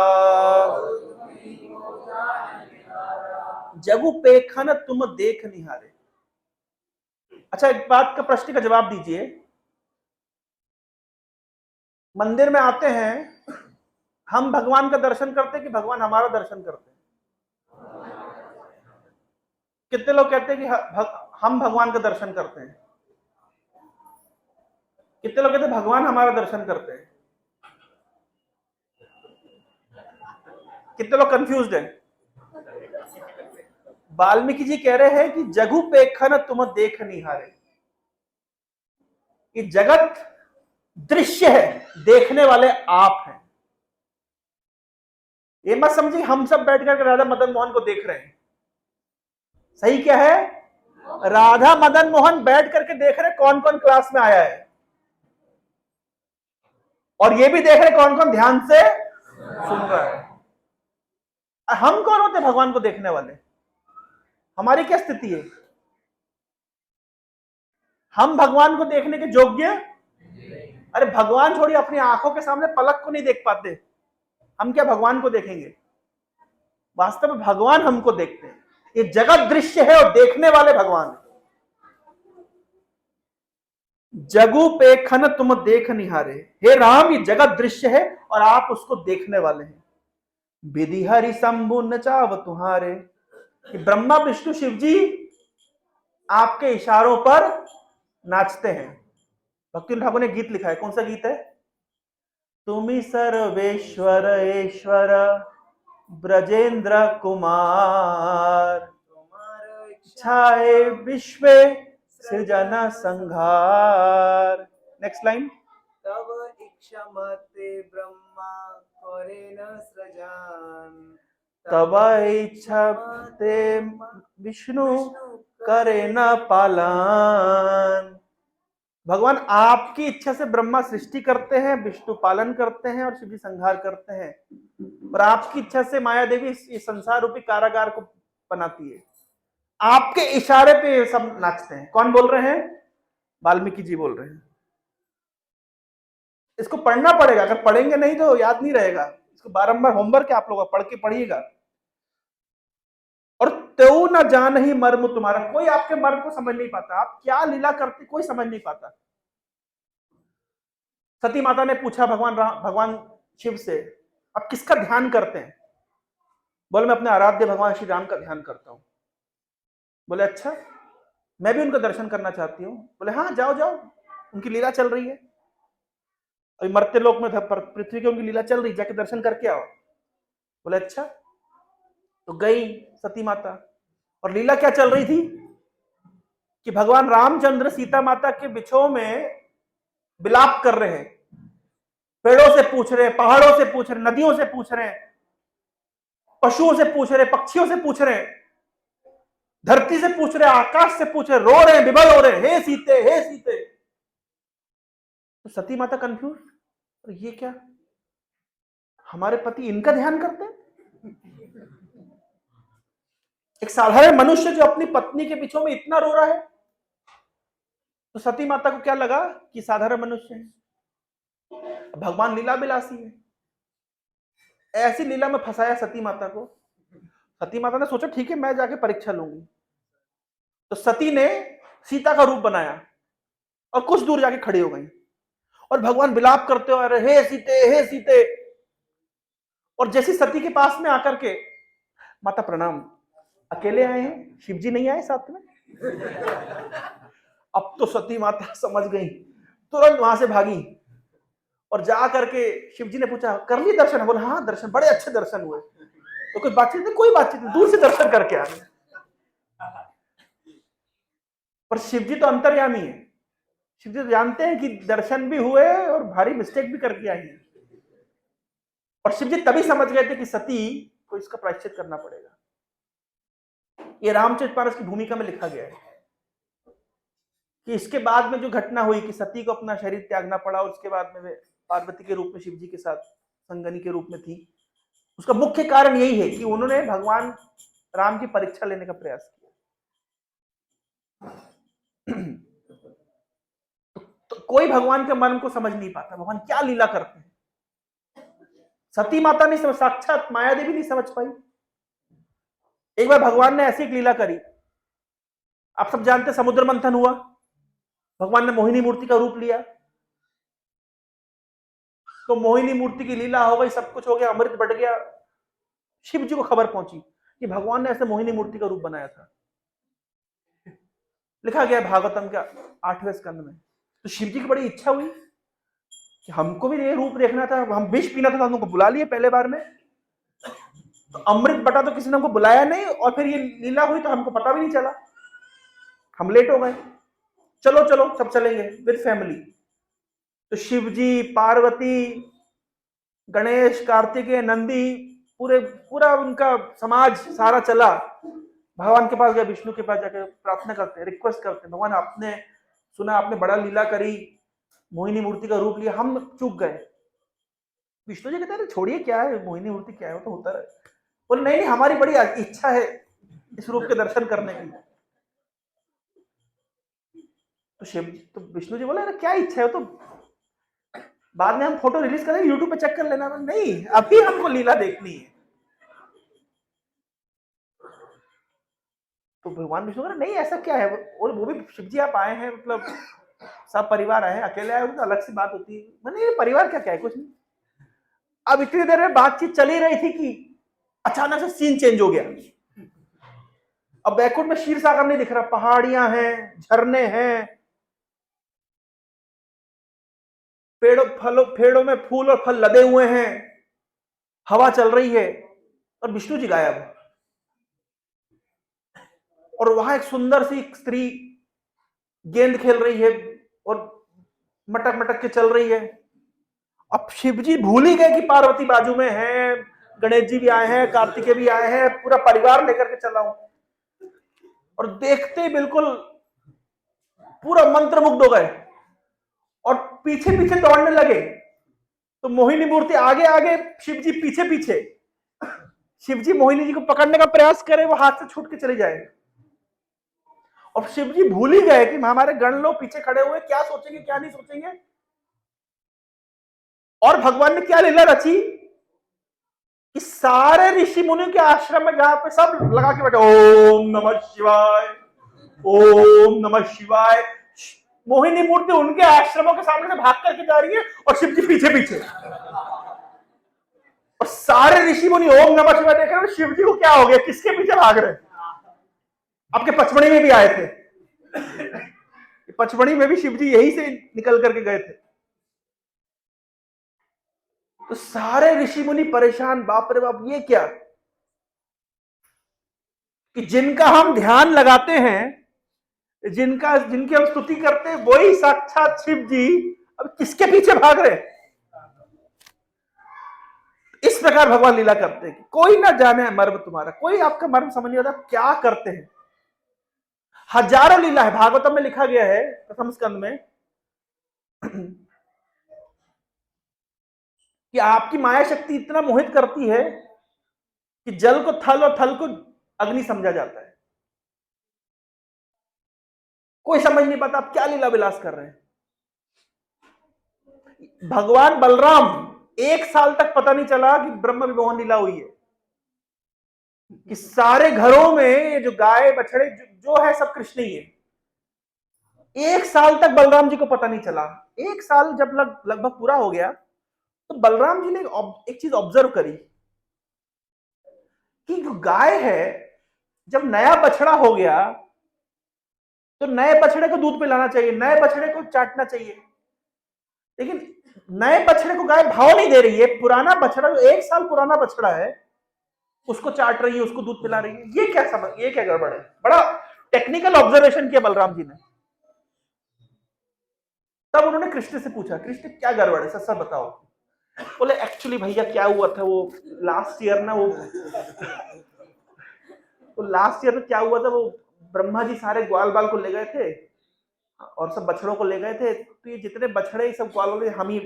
जगु पेखन तुम देख निहारे। अच्छा, एक बात का, प्रश्न का जवाब दीजिए। मंदिर में आते हैं, हम भगवान का दर्शन करते हैं कि भगवान हमारा दर्शन करते हैं? कितने लोग कहते हैं कि हम भगवान का दर्शन करते हैं? कितने लोग कहते हैं भगवान हमारा दर्शन करते हैं? कितने लोग कंफ्यूज्ड हैं? वाल्मीकि जी कह रहे हैं कि जगु पेखन तुम देख निहारे, ये जगत दृश्य है, देखने वाले आप हैं। ये मत समझिए हम सब बैठ कर राधा मदन मोहन को देख रहे हैं। सही क्या है? राधा मदन मोहन बैठ करके देख रहे कौन कौन क्लास में आया है, और ये भी देख रहे कौन कौन ध्यान से सुन रहा है। हम कौन होते भगवान को देखने वाले? हमारी क्या स्थिति है? हम भगवान को देखने के योग्य? अरे भगवान छोड़िए, अपनी आंखों के सामने पलक को नहीं देख पाते, हम क्या भगवान को देखेंगे? वास्तव में भगवान हमको देखते हैं। ये जगत दृश्य है और देखने वाले भगवान है। जगु पेखन तुम देख निहारे, हे राम ये जगत दृश्य है और आप उसको देखने वाले हैं। विधि हरि शंभु न चाव तुम्हारे, कि ब्रह्मा विष्णु शिव जी आपके इशारों पर नाचते हैं। भक्ति ठाकुर ने गीत लिखा है, कौन सा गीत है? तुम्ही सर्वेश्वर ईश्वर ब्रजेंद्र कुमार, इच्छाए विश्व सृजन संहार। Next line. तब इच्छा मते ब्रह्मा करे न सृजन, तब इच्छा ते विष्णु करे न पालन। भगवान आपकी इच्छा से ब्रह्मा सृष्टि करते हैं, विष्णु पालन करते हैं और शिव जी संहार करते हैं, और आपकी इच्छा से माया देवी इस संसार रूपी कारागार को बनाती है। आपके इशारे पे ये सब नाचते हैं। कौन बोल रहे हैं? वाल्मीकि जी बोल रहे हैं। इसको पढ़ना पड़ेगा, अगर पढ़ेंगे नहीं तो याद नहीं रहेगा। इसको बारंबार होमवर्क है आप लोगों का, पढ़ के पढ़िएगा। और त्यों न जान ही मर्म तुम्हारा, कोई आपके मर्म को समझ नहीं पाता, आप क्या लीला करते कोई समझ नहीं पाता। सती माता ने पूछा भगवान शिव से, आप किसका ध्यान करते हैं? बोले मैं अपने आराध्य भगवान श्री राम का ध्यान करता हूं। बोले अच्छा, मैं भी उनका दर्शन करना चाहती हूँ। बोले हाँ जाओ जाओ, उनकी लीला चल रही है, अभी मरते लोक में पृथ्वी की उनकी लीला चल रही, जाके दर्शन करके आओ। बोले अच्छा। तो गई सती माता, और लीला क्या चल रही थी कि भगवान रामचंद्र सीता माता के बिछोह में विलाप कर रहे हैं। पेड़ों से पूछ रहे, पहाड़ों से पूछ रहे, नदियों से पूछ रहे, पशुओं से पूछ रहे, पक्षियों से पूछ रहे, धरती से पूछ रहे, आकाश से पूछ रहे, रो रहे, विभल हो रहे, हे सीते हे सीते। तो सती माता कंफ्यूज, ये क्या, हमारे पति इनका ध्यान करते हैं? एक साधारण मनुष्य जो अपनी पत्नी के पीछे में इतना रो रहा है। तो सती माता को क्या लगा कि साधारण मनुष्य है, भगवान लीला विलासी है। ऐसी लीला में फंसाया सती माता को। सती माता ने सोचा ठीक है मैं जाके परीक्षा लूंगी। तो सती ने सीता का रूप बनाया और कुछ दूर जाके खड़ी हो गई, और भगवान विलाप करते हुए रहे, हे सीते हे सीते। और जैसी सती के पास में आकर के, माता प्रणाम, अकेले आए हैं, शिव जी नहीं आए साथ में? अब तो सती माता समझ गई, तुरंत वहां से भागी और जा करके शिव जी ने पूछा कर ली दर्शन? बोला हाँ दर्शन, बड़े अच्छे दर्शन हुए। तो कोई बातचीत नहीं, कोई बातचीत नहीं, दूर से दर्शन करके आ गए। पर शिव जी तो अंतर्यामी है, शिव जी तो जानते हैं कि दर्शन भी हुए और भारी मिस्टेक भी करके आई है। और शिव जी तभी समझ गए थे कि सती को इसका प्रायश्चित करना पड़ेगा। ये रामचरितमानस की भूमिका में लिखा गया है कि इसके बाद में जो घटना हुई कि सती को अपना शरीर त्यागना पड़ा, और उसके बाद में वे पार्वती के रूप में शिव जी के साथ संगनी के रूप में थी, उसका मुख्य कारण यही है कि उन्होंने भगवान राम की परीक्षा लेने का प्रयास किया। तो कोई भगवान के मन को समझ नहीं पाता, भगवान क्या लीला करते हैं। सती माता नहीं समझ, साक्षात माया देवी नहीं समझ पाई। एक बार भगवान ने ऐसी एक लीला करी, आप सब जानते समुद्र मंथन हुआ, भगवान ने मोहिनी मूर्ति का रूप लिया, तो मोहिनी मूर्ति की लीला हो गई, सब कुछ हो गया, अमृत बट गया। शिव जी को खबर पहुंची कि भगवान ने ऐसे मोहिनी मूर्ति का रूप बनाया था। लिखा गया भागवतम के 8वें स्कंद में। तो शिव जी की बड़ी इच्छा हुई कि हमको भी ये रूप देखना था, हम विष पीना था, तो हमको बुला लिए पहले बार में। तो अमृत बटा तो किसी ने हमको बुलाया नहीं, और फिर ये लीला हुई तो हमको पता भी नहीं चला, हम लेट हो गए। चलो चलो सब चलेंगे विद फैमिली। तो शिव जी, पार्वती, गणेश, कार्तिकेय, नंदी, पूरा उनका समाज सारा चला भगवान के पास गया, विष्णु के पास जाकर प्रार्थना करते हैं, रिक्वेस्ट करते हैं, भगवान आपने सुना आपने बड़ा लीला करी, मोहिनी मूर्ति का रूप लिया, हम चूक गए। विष्णु जी कहते हैं छोड़िए क्या है मोहिनी मूर्ति, क्या है वो तो होता रहे। बोले नहीं नहीं हमारी बड़ी इच्छा है इस रूप के दर्शन करने की। तो शिव तो विष्णु जी बोले अरे क्या इच्छा है, वो तो बाद में हम फोटो रिलीज करेंगे, यूट्यूब पे चेक कर लेना। नहीं अभी हमको लीला देखनी है। तो भगवान विष्णु कह नहीं ऐसा क्या है, और वो भी शिव जी आप आए हैं, मतलब सब परिवार आए हैं, अकेले आए तो अलग सी बात होती है। मैंने ये परिवार क्या क्या है, कुछ नहीं। अब इतनी देर में बातचीत चली रही थी कि अचानक से सीन चेंज हो गया। अब बैकुंठ में क्षीर सागर नहीं दिख रहा, पहाड़ियां हैं, झरने हैं, पेड़ों में फूल और फल लदे हुए हैं, हवा चल रही है, और विष्णु जी गायब। और वहां एक सुंदर सी स्त्री गेंद खेल रही है और मटक मटक के चल रही है। अब शिव जी भूल ही गए कि पार्वती बाजू में है, गणेश जी भी आए हैं, कार्तिकेय भी आए हैं, पूरा परिवार लेकर के चला हूं। और देखते ही बिल्कुल पूरा मंत्रमुग्ध हो गए और पीछे पीछे दौड़ने लगे। तो मोहिनी मूर्ति आगे आगे, शिव जी पीछे पीछे। शिव जी मोहिनी जी को पकड़ने का प्रयास करे, वो हाथ से छूट के चले जाए। और शिव जी भूल ही गए कि हमारे गण लोग पीछे खड़े हुए, क्या सोचेंगे क्या नहीं सोचेंगे। और भगवान ने क्या लीला रची कि सारे ऋषि मुनि के आश्रम में जहां पे सब लगा के बैठे, ओम नमः शिवाय, ओम नमः शिवाय। मोहिनी मूर्ति उनके आश्रमों के सामने से भाग करके जा रही है और शिव जी पीछे पीछे। और सारे ऋषि मुनि ओम नमः शिवाय देख रहे हैं, शिव जी को क्या हो गया, किसके पीछे भाग रहे हैं। आपके पचमढ़ी में भी आए थे, पचमढ़ी में भी शिव जी यही से निकल करके गए थे। तो सारे ऋषि मुनि परेशान, बाप रे बाप ये क्या, कि जिनका हम ध्यान लगाते हैं, जिनकी हम स्तुति करते हैं, वही साक्षात शिव जी अब किसके पीछे भाग रहे। इस प्रकार भगवान लीला करते हैं कि कोई ना जाने मर्म तुम्हारा, कोई आपका मर्म समझ नहीं आता क्या करते हैं। हजारों लीला है, भागवतम में लिखा गया है प्रथम स्कंद में कि आपकी माया शक्ति इतना मोहित करती है कि जल को थल और थल को अग्नि समझा जाता है। कोई समझ नहीं पाता आप क्या लीला विलास कर रहे हैं। भगवान बलराम 1 साल तक पता नहीं चला कि ब्रह्म विमोहन लीला हुई है, कि सारे घरों में ये जो गाय बछड़े जो है सब कृष्ण ही है। 1 साल तक बलराम जी को पता नहीं चला। 1 साल जब लगभग पूरा हो गया तो बलराम जी ने एक चीज ऑब्जर्व करी कि जो गाय है, जब नया बछड़ा हो गया तो नए बछड़े को दूध पिलाना चाहिए, नए बछड़े को चाटना चाहिए, लेकिन नए बछड़े को गाय भाव नहीं दे रही है। पुराना बछड़ा जो 1 साल पुराना बछड़ा है उसको चाट रही है, उसको दूध पिला रही है। ये क्या गड़बड़ है। बड़ा टेक्निकल ऑब्जर्वेशन किया बलराम जी ने। तब उन्होंने कृष्ण से पूछा, कृष्ण क्या गड़बड़ है, सच बताओ। बोले एक्चुअली भैया क्या हुआ था, वो लास्ट ईयर ना, वो लास्ट ईयर में क्या हुआ था, वो ब्रह्मा जी सारे ग्वाल बाल को ले गए थे और सब बछड़ों को ले गए थे। तो ये जितने बछड़े सब ग्वाल वाले हम ही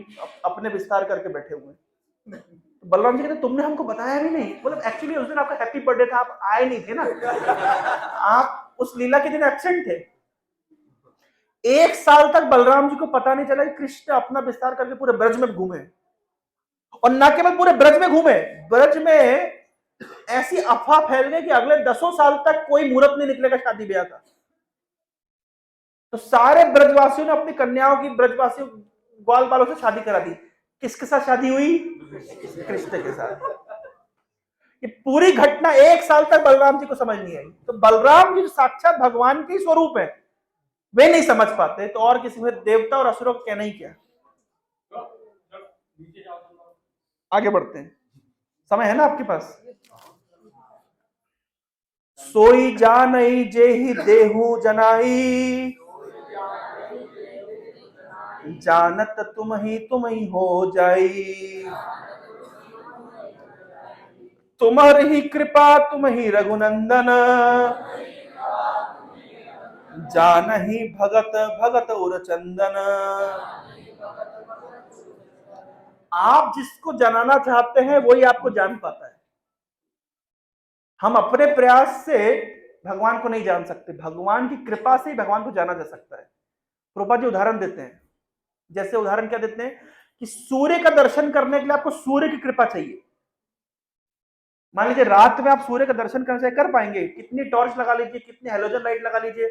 अपने विस्तार करके बैठे हुए हैं। तो बलराम जी कहते तुमने हमको बताया भी नहीं। बोले एक्चुअली उस दिन आपका हैप्पी बर्थडे था, आप आए नहीं थे ना, आप उस लीला के दिन एब्सेंट थे। 1 साल तक बलराम जी को पता नहीं चला कि कृष्ण अपना विस्तार करके पूरे ब्रज में घूमे, और न केवल पूरे ब्रज में घूमे, ब्रज में ऐसी अफवाह फैल गई कि अगले 10 साल तक कोई मुहूर्त नहीं निकलेगा शादी ब्याह का। तो सारे ब्रजवासियों ने अपनी कन्याओं की, ब्रजवासियों ग्वाल बालों से शादी करा दी। किसके साथ शादी हुई? कृष्ण के साथ। ये पूरी घटना 1 साल तक बलराम जी को समझ नहीं आई। तो बलराम जी साक्षात भगवान के स्वरूप है, वे नहीं समझ पाते तो और किसी में देवता और असुरों को कहना ही क्या। आगे बढ़ते हैं, समय है ना आपके पास। सोई जानई जेहि देहु जनाई, जानत तुम ही हो जाई। तुम्हारी कृपा तुम ही रघुनंदन, जानहि भगत भगत उर चंदन। आप जिसको जनाना चाहते हैं वही आपको जान पाता है। हम अपने प्रयास से भगवान को नहीं जान सकते, भगवान की कृपा से ही भगवान को जाना जा सकता है। प्रभुपाद जी उदाहरण देते हैं, जैसे उदाहरण क्या देते हैं कि सूर्य का दर्शन करने के लिए आपको सूर्य की कृपा चाहिए। मान लीजिए रात में आप सूर्य का दर्शन करने कर पाएंगे, कितनी टॉर्च लगा लीजिए, कितनी हेलोजन लाइट लगा लीजिए,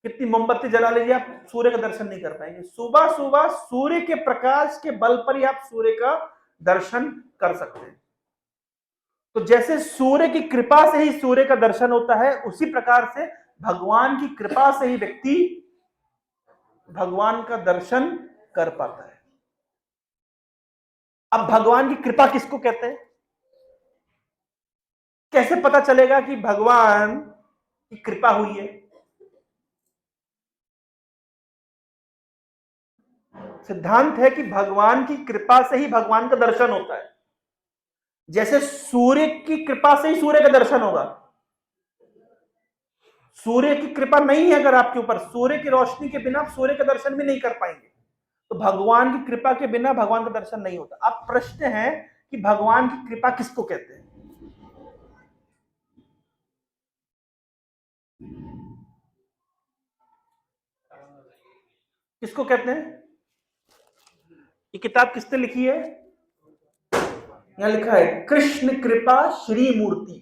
कितनी मोमबत्ती जला लीजिए, आप सूर्य का दर्शन नहीं कर पाएंगे। सुबह सुबह सूर्य के प्रकाश के बल पर ही आप सूर्य का दर्शन कर सकते हैं। तो जैसे सूर्य की कृपा से ही सूर्य का दर्शन होता है, उसी प्रकार से भगवान की कृपा से ही व्यक्ति भगवान का दर्शन कर पाता है। अब भगवान की कृपा किसको कहते हैं? कैसे पता चलेगा कि भगवान की कृपा हुई है। सिद्धांत है कि भगवान की कृपा से ही भगवान का दर्शन होता है। जैसे सूर्य की कृपा से ही सूर्य का दर्शन होगा। सूर्य की कृपा नहीं है अगर आपके ऊपर, सूर्य की रोशनी के बिना आप सूर्य का दर्शन भी नहीं कर पाएंगे। तो भगवान की कृपा के बिना भगवान का दर्शन नहीं होता। अब प्रश्न है कि भगवान की कृपा किसको कहते हैं? किसको कहते हैं? ये किताब किसने लिखी है? यहां लिखा है कृष्ण कृपा श्री मूर्ति,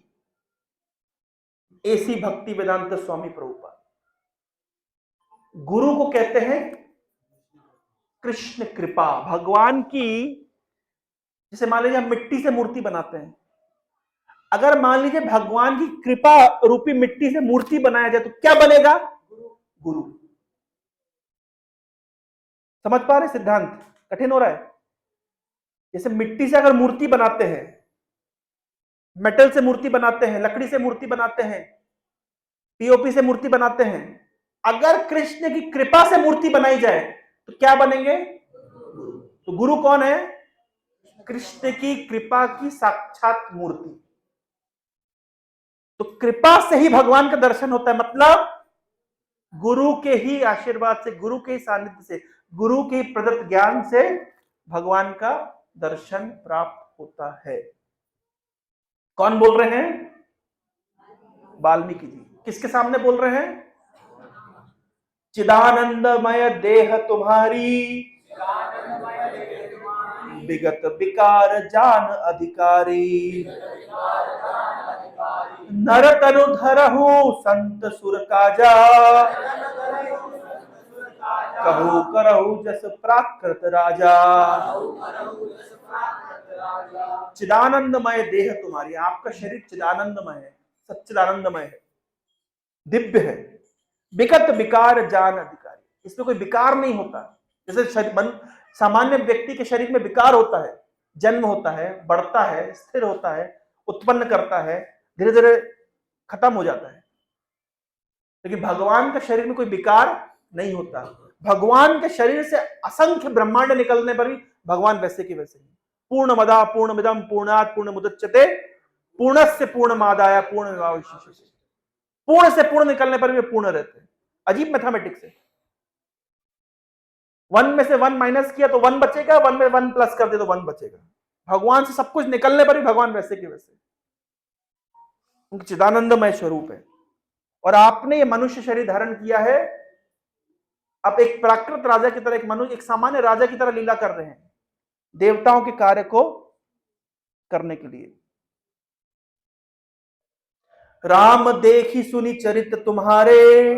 एसी भक्ति वेदांत स्वामी प्रभुपाद। गुरु को कहते हैं कृष्ण कृपा। भगवान की, जैसे मान लीजिए हम मिट्टी से मूर्ति बनाते हैं, अगर मान लीजिए भगवान की कृपा रूपी मिट्टी से मूर्ति बनाया जाए तो क्या बनेगा? गुरु। समझ पा रहे सिद्धांत? कठिन हो रहा है? जैसे मिट्टी से अगर मूर्ति बनाते हैं, मेटल से मूर्ति बनाते हैं, लकड़ी से मूर्ति बनाते हैं, पीओपी से मूर्ति बनाते हैं, अगर कृष्ण की कृपा से मूर्ति बनाई जाए तो क्या बनेंगे? तो गुरु कौन है? कृष्ण की कृपा की साक्षात मूर्ति। तो कृपा से ही भगवान का दर्शन होता है, मतलब गुरु के ही आशीर्वाद से, गुरु के ही सानिध्य से, गुरु के प्रदत्त ज्ञान से भगवान का दर्शन प्राप्त होता है। कौन बोल रहे हैं? वाल्मीकि जी। किसके सामने बोल रहे हैं? चिदानंदमय देह तुम्हारी, विगत विकार जान अधिकारी, नर तनु धरहु संत सुर काजा, कहु करहु जस प्राकृत राजा। चिदानंदमय देह तुम्हारी, आपका शरीर चिदानंदमय है, सच्चिदानंदमय है, दिव्य है। विगत विकार जान अधिकारी, इसमें कोई विकार नहीं होता। जैसे सामान्य व्यक्ति के शरीर में विकार होता है, जन्म होता है, बढ़ता है, स्थिर होता है, उत्पन्न करता है, धीरे धीरे खत्म हो जाता है। लेकिन भगवान के शरीर में कोई विकार नहीं होता। भगवान के शरीर से असंख्य ब्रह्मांड निकलने पर भी भगवान वैसे के वैसे ही। पूर्णमदा पूर्णमिदं पूर्णात् पूर्णमुदच्यते पूर्णस्य पूर्णमादाय पूर्णमेवावशिष्यते। पूर्ण से पूर्ण निकलने पर भी पूर्ण रहते हैं। अजीब मैथमेटिक्स है। 1 में से 1 माइनस किया तो 1 बचेगा, 1 में 1 प्लस कर दे तो 1 बचेगा। भगवान से सब कुछ निकलने पर भी भगवान वैसे के वैसे, उनका चिदानंदमय स्वरूप है। और आपने ये मनुष्य शरीर धारण किया है, आप एक प्राकृत राजा की तरह, एक मनुष्य, एक सामान्य राजा की तरह लीला कर रहे हैं, देवताओं के कार्य को करने के लिए। राम देखी सुनी चरित तुम्हारे,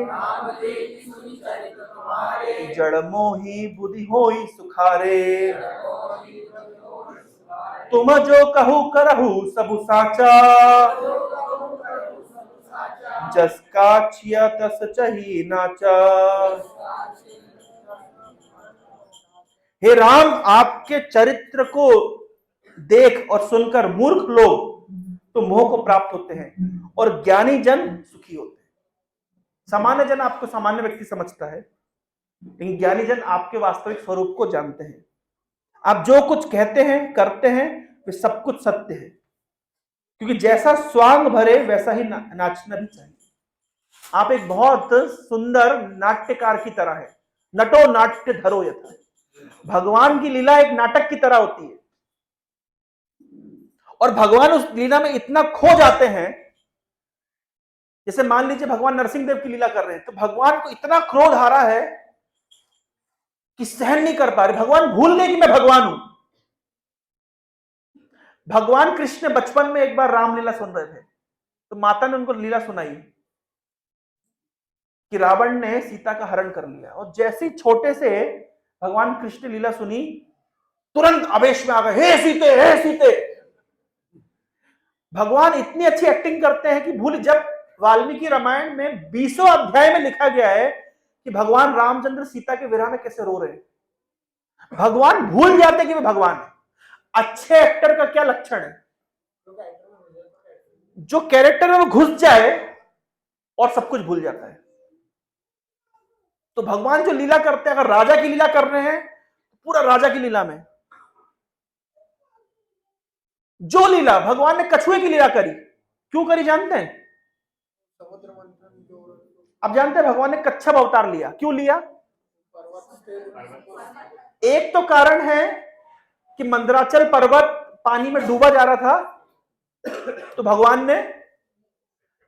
जड़ मोही बुद्धि होई सुखारे, तुम जो कहू करहु सबु साचा, जस काछिया तस चही नाचा। हे राम, आपके चरित्र को देख और सुनकर मूर्ख लोग तो मोह को प्राप्त होते हैं और ज्ञानी जन सुखी होते हैं। सामान्य जन आपको सामान्य व्यक्ति समझता है, लेकिन ज्ञानी जन आपके वास्तविक स्वरूप को जानते हैं। आप जो कुछ कहते हैं, करते हैं, वे सब कुछ सत्य है, क्योंकि जैसा स्वांग भरे वैसा ही नाचना भी चाहिए। आप एक बहुत सुंदर नाट्यकार की तरह है। नटो नाट्य धरो यथा। भगवान की लीला एक नाटक की तरह होती है, और भगवान उस लीला में इतना खो जाते हैं। जैसे मान लीजिए भगवान नरसिंह देव की लीला कर रहे हैं, तो भगवान को इतना क्रोध आ रहा है कि सहन नहीं कर पा रहे। भगवान भूल गए कि मैं भगवान हूं। भगवान कृष्ण बचपन में एक बार रामलीला सुन रहे थे, तो माता ने उनको लीला सुनाई कि रावण ने सीता का हरण कर लिया। और जैसे ही छोटे से भगवान कृष्ण लीला सुनी, तुरंत आवेश में आ गए, हे सीते, हे सीते। भगवान इतनी अच्छी एक्टिंग करते हैं कि भूल, जब वाल्मीकि रामायण में 20वें अध्याय में लिखा गया है कि भगवान रामचंद्र सीता के विरह में कैसे रो रहे हैं, भगवान भूल जाते कि वे भगवान है। अच्छे एक्टर का क्या लक्षण है? जो कैरेक्टर में वो घुस जाए और सब कुछ भूल जाता है। तो भगवान जो लीला करते हैं, अगर राजा की लीला कर रहे हैं, पूरा राजा की लीला में जो लीला भगवान ने कछुए की लीला करी, क्यों करी जानते हैं? समुद्र मंथन जो अब जानते हैं भगवान ने कच्छप अवतार लिया, क्यों लिया? एक तो कारण है कि मंदराचल पर्वत पानी में डूबा जा रहा था, तो भगवान ने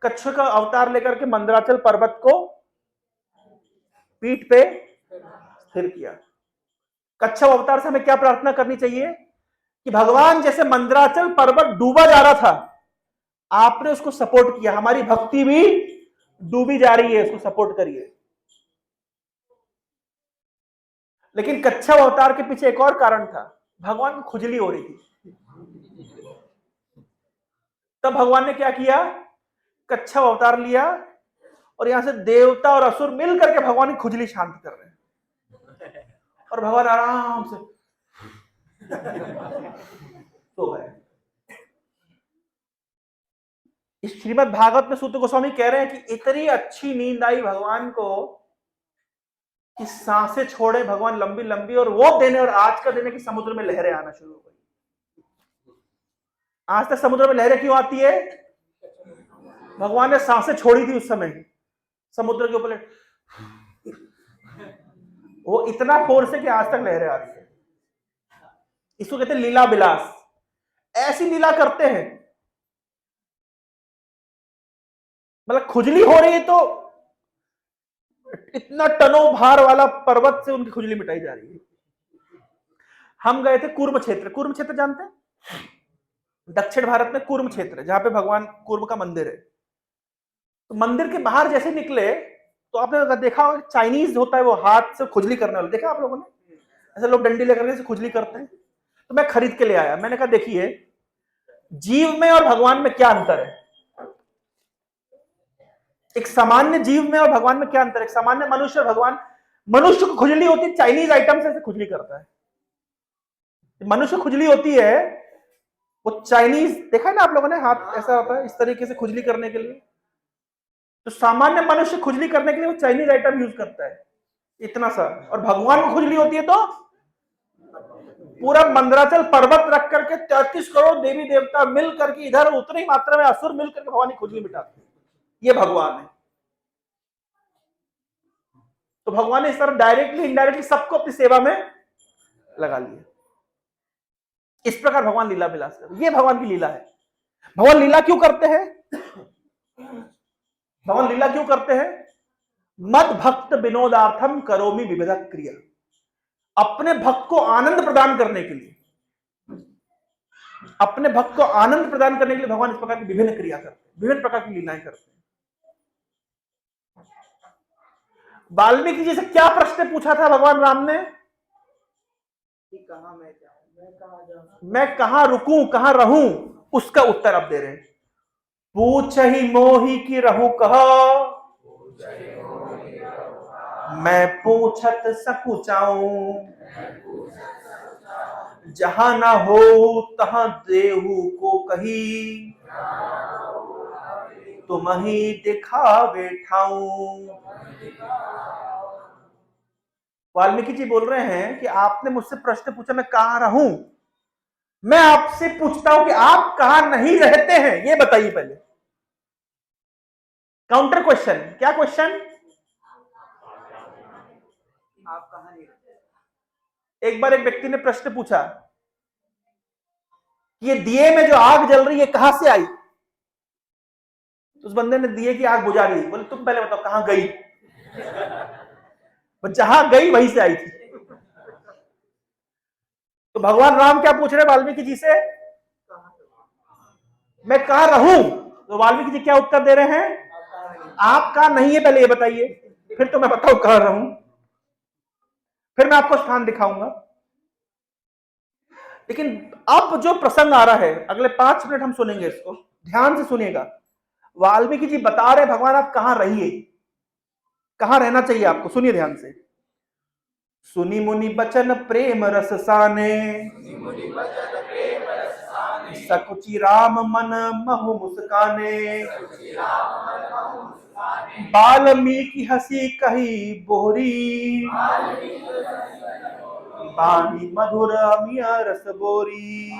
कच्छप का अवतार लेकर के मंदराचल पर्वत को पीठ पे स्थिर किया। कच्छप अवतार से हमें क्या प्रार्थना करनी चाहिए कि भगवान जैसे मंदराचल पर्वत डूबा जा रहा था, आपने उसको सपोर्ट किया, हमारी भक्ति भी डूबी जा रही है, उसको सपोर्ट करिए। लेकिन कच्छप अवतार के पीछे एक और कारण था, भगवान को खुजली हो रही थी। तब भगवान ने क्या किया? कच्छप अवतार लिया और यहां से देवता और असुर मिल करके भगवान की खुजली शांत कर रहे हैं, और भगवान आराम से सो गए। इस श्रीमद् भागवत में सूत गोस्वामी कह रहे हैं कि इतनी अच्छी नींद आई भगवान को कि सांसें छोड़े भगवान लंबी लंबी, और वो देने और आज का देने की समुद्र में लहरें आना शुरू हो गई। आज तक समुद्र में लहरें क्यों आती है? भगवान ने सांसें छोड़ी थी उस समय समुद्र के ऊपर, वो इतना फोर्स है कि आज तक लहरें आ रही है। इसको कहते हैं लीला विलास। ऐसी लीला करते हैं, मतलब खुजली हो रही है तो इतना टनों भार वाला पर्वत से उनकी खुजली मिटाई जा रही है। हम गए थे कुर्म क्षेत्र। कुर्म क्षेत्र जानते हैं? दक्षिण भारत में कुर्म क्षेत्र है, जहां पे भगवान कुर्म का मंदिर है। तो मंदिर के बाहर जैसे निकले तो आपने देखा होगा चाइनीज होता है वो हाथ से खुजली करने वाला, देखा आप लोगों ने? ऐसे लोग डंडी लेकर के खुजली करते हैं। तो मैं खरीद के ले आया। मैंने कहा देखिए जीव में और भगवान में क्या अंतर है, एक सामान्य जीव में और भगवान में क्या अंतर है। एक सामान्य मनुष्य और भगवान, मनुष्य को खुजली होती है चाइनीज आइटम से खुजली करता है। मनुष्य खुजली होती है वो चाइनीज, देखा है ना आप लोगों ने, हाथ ऐसा होता है इस तरीके से खुजली करने के लिए। तो सामान्य मनुष्य खुजली करने के लिए वो चाइनीज आइटम यूज करता है इतना सा, और भगवान को खुजली होती है तो पूरा मंदराचल पर्वत रख करके 33 करोड़ देवी देवता मिल करके, इधर उतनी मात्रा में असुर मिल करके भगवान की खुजली मिटाते हैं। ये भगवान है। तो भगवान ने इस तरह डायरेक्टली इनडायरेक्टली सबको अपनी सेवा में लगा लिया। इस प्रकार भगवान लीला विलास कर, ये भगवान की लीला है। भगवान लीला क्यों करते हैं? भगवान लीला क्यों करते हैं? मद भक्त विनोदार्थम करोमि विविध क्रिया। अपने भक्त को आनंद प्रदान करने के लिए, अपने भक्त को आनंद प्रदान करने के लिए भगवान इस प्रकार की विभिन्न क्रिया करते हैं, विभिन्न प्रकार की लीलाएं करते हैं। वाल्मीकि जी से क्या प्रश्न पूछा था भगवान राम ने? कहां मैं जाऊं, मैं कहां जाऊं, मैं कहां रुकूं, कहां रहूं, उसका उत्तर अब दे रहे हैं। पूछ ही मोही की रहूं कहा, मैं पूछत सकुचाऊं, जहां ना हो तहां देहू को कही, तुम ही दिखावे ठाऊं। वाल्मीकि जी बोल रहे हैं कि आपने मुझसे प्रश्न पूछा मैं कहां रहूं, मैं आपसे पूछता हूं कि आप कहां नहीं रहते हैं, ये बताइए पहले। काउंटर क्वेश्चन, क्या क्वेश्चन? आप कहां नहीं रहते? एक बार एक व्यक्ति ने प्रश्न पूछा कि ये दिए में जो आग जल रही है कहां से आई? तो उस बंदे ने दिए की आग बुझा दी। बोले तुम पहले बताओ कहां गई? जहां गई वहीं से आई थी। तो भगवान राम क्या पूछ रहे वाल्मीकि जी से? मैं कहां रहूं? तो वाल्मीकि जी क्या उत्तर दे रहे हैं? आप कहां नहीं है पहले ये बताइए, फिर तो मैं बताऊं कहां रहूं, फिर मैं आपको स्थान दिखाऊंगा। लेकिन अब जो प्रसंग आ रहा है अगले 5 मिनट हम सुनेंगे, इसको ध्यान से सुनिएगा। वाल्मीकि जी बता रहे भगवान आप कहां रहिए, कहां रहना चाहिए आपको, सुनिए ध्यान से। सुनी मुनि बचन प्रेम रस साने, सकुचि राम मन महु मुस्काने, वाल्मीकि हंसी कही बोरी, बानी मधुर अमिय रस बोरी।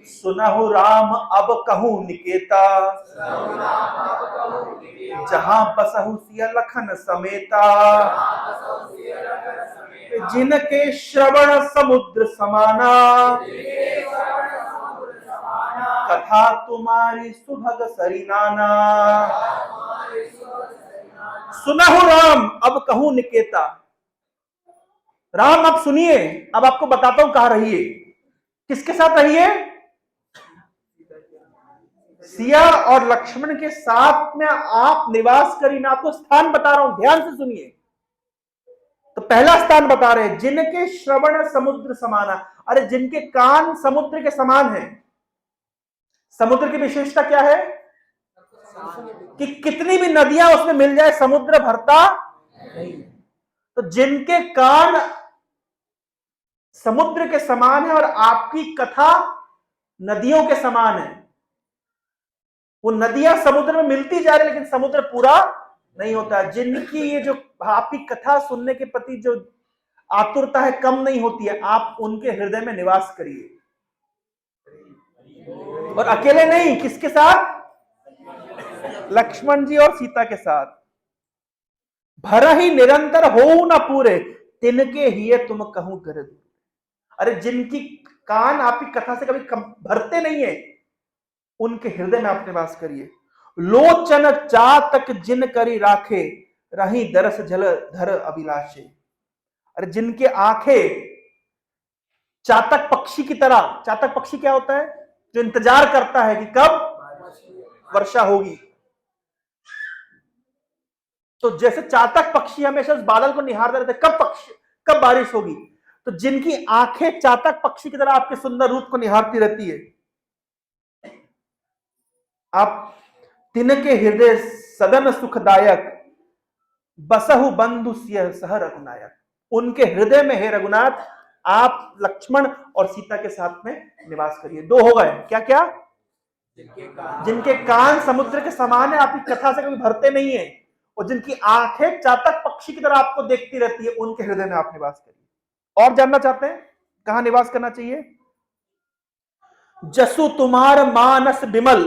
सुनहु राम अब कहूँ निकेता, जहां बसहु सिय लखन समेता। जिनके श्रवण समुद्र समाना, कथा तुम्हारी सुभग सरिनाना। सुनहु राम अब कहूँ निकेता। राम अब सुनिए, अब आपको बताता हूं कहां रहिए। किसके साथ रहिए? सिया और लक्ष्मण के साथ में आप निवास करिए। मैं आपको स्थान बता रहा हूं, ध्यान से सुनिए। तो पहला स्थान बता रहे हैं, जिनके श्रवण समुद्र समाना। अरे जिनके कान समुद्र के समान है। समुद्र की विशेषता क्या है? कि कितनी भी नदियां उसमें मिल जाए समुद्र भरता नहीं। तो जिनके कान समुद्र के समान है और आपकी कथा नदियों के समान है। वो नदियां समुद्र में मिलती जा रही, लेकिन समुद्र पूरा नहीं होता। जिनकी ये जो आपकी कथा सुनने के प्रति जो आतुरता है, कम नहीं होती है, आप उनके हृदय में निवास करिए। और अकेले नहीं, किसके साथ? लक्ष्मण जी और सीता के साथ। भर ही निरंतर हो न पूरे, तिनके ही तुम कहूं कर। अरे जिनकी कान आपकी कथा से कभी भरते नहीं है, उनके हृदय में आप निवास करिए। लोचन चातक जिन करी राखे, रही दरस जल धर अभिलाषे। अरे जिनके आंखें चातक पक्षी की तरह, चातक पक्षी क्या होता है? जो इंतजार करता है कि कब वर्षा होगी। तो जैसे चातक पक्षी हमेशा उस बादल को निहारते रहते, कब बारिश होगी। तो जिनकी आंखें चातक पक्षी की तरह आपके सुंदर रूप को निहारती रहती है, आप तिनके हृदय सदन सुखदायक, बसहु बंधु सिय सह रघुनायक। उनके हृदय में है रघुनाथ, आप लक्ष्मण और सीता के साथ में निवास करिए। दो हो गए, क्या क्या? जिनके कान समुद्र के समान है, आपकी कथा से कभी भरते नहीं है, और जिनकी आंखें चातक पक्षी की तरह आपको देखती रहती है, उनके हृदय में आप निवास करिए। और जानना चाहते हैं कहां निवास करना चाहिए? जसु तुम्हार मानस बिमल,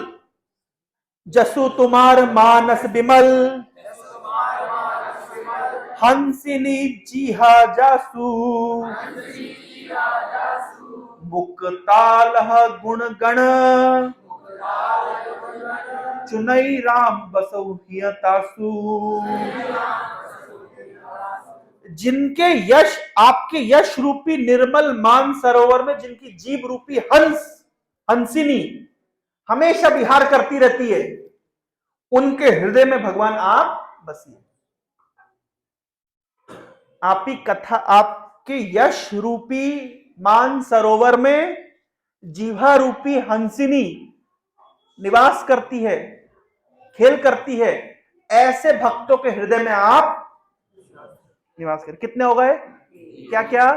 जसु तुम्हार मानस बिमल, हंसिनी जीहा जासु। मुक्ताल गुण गण, चुनई राम बसहु हियतासु। जिनके यश, आपके यश रूपी निर्मल मान सरोवर में जिनकी जीव रूपी हंस, हंसिनी हमेशा विहार करती रहती है, उनके हृदय में भगवान आप बसिए। आपकी कथा, आपके यश रूपी मान सरोवर में जीवा रूपी हंसिनी निवास करती है, खेल करती है। ऐसे भक्तों के हृदय में आप निवास करें। कितने हो गए? क्या क्या?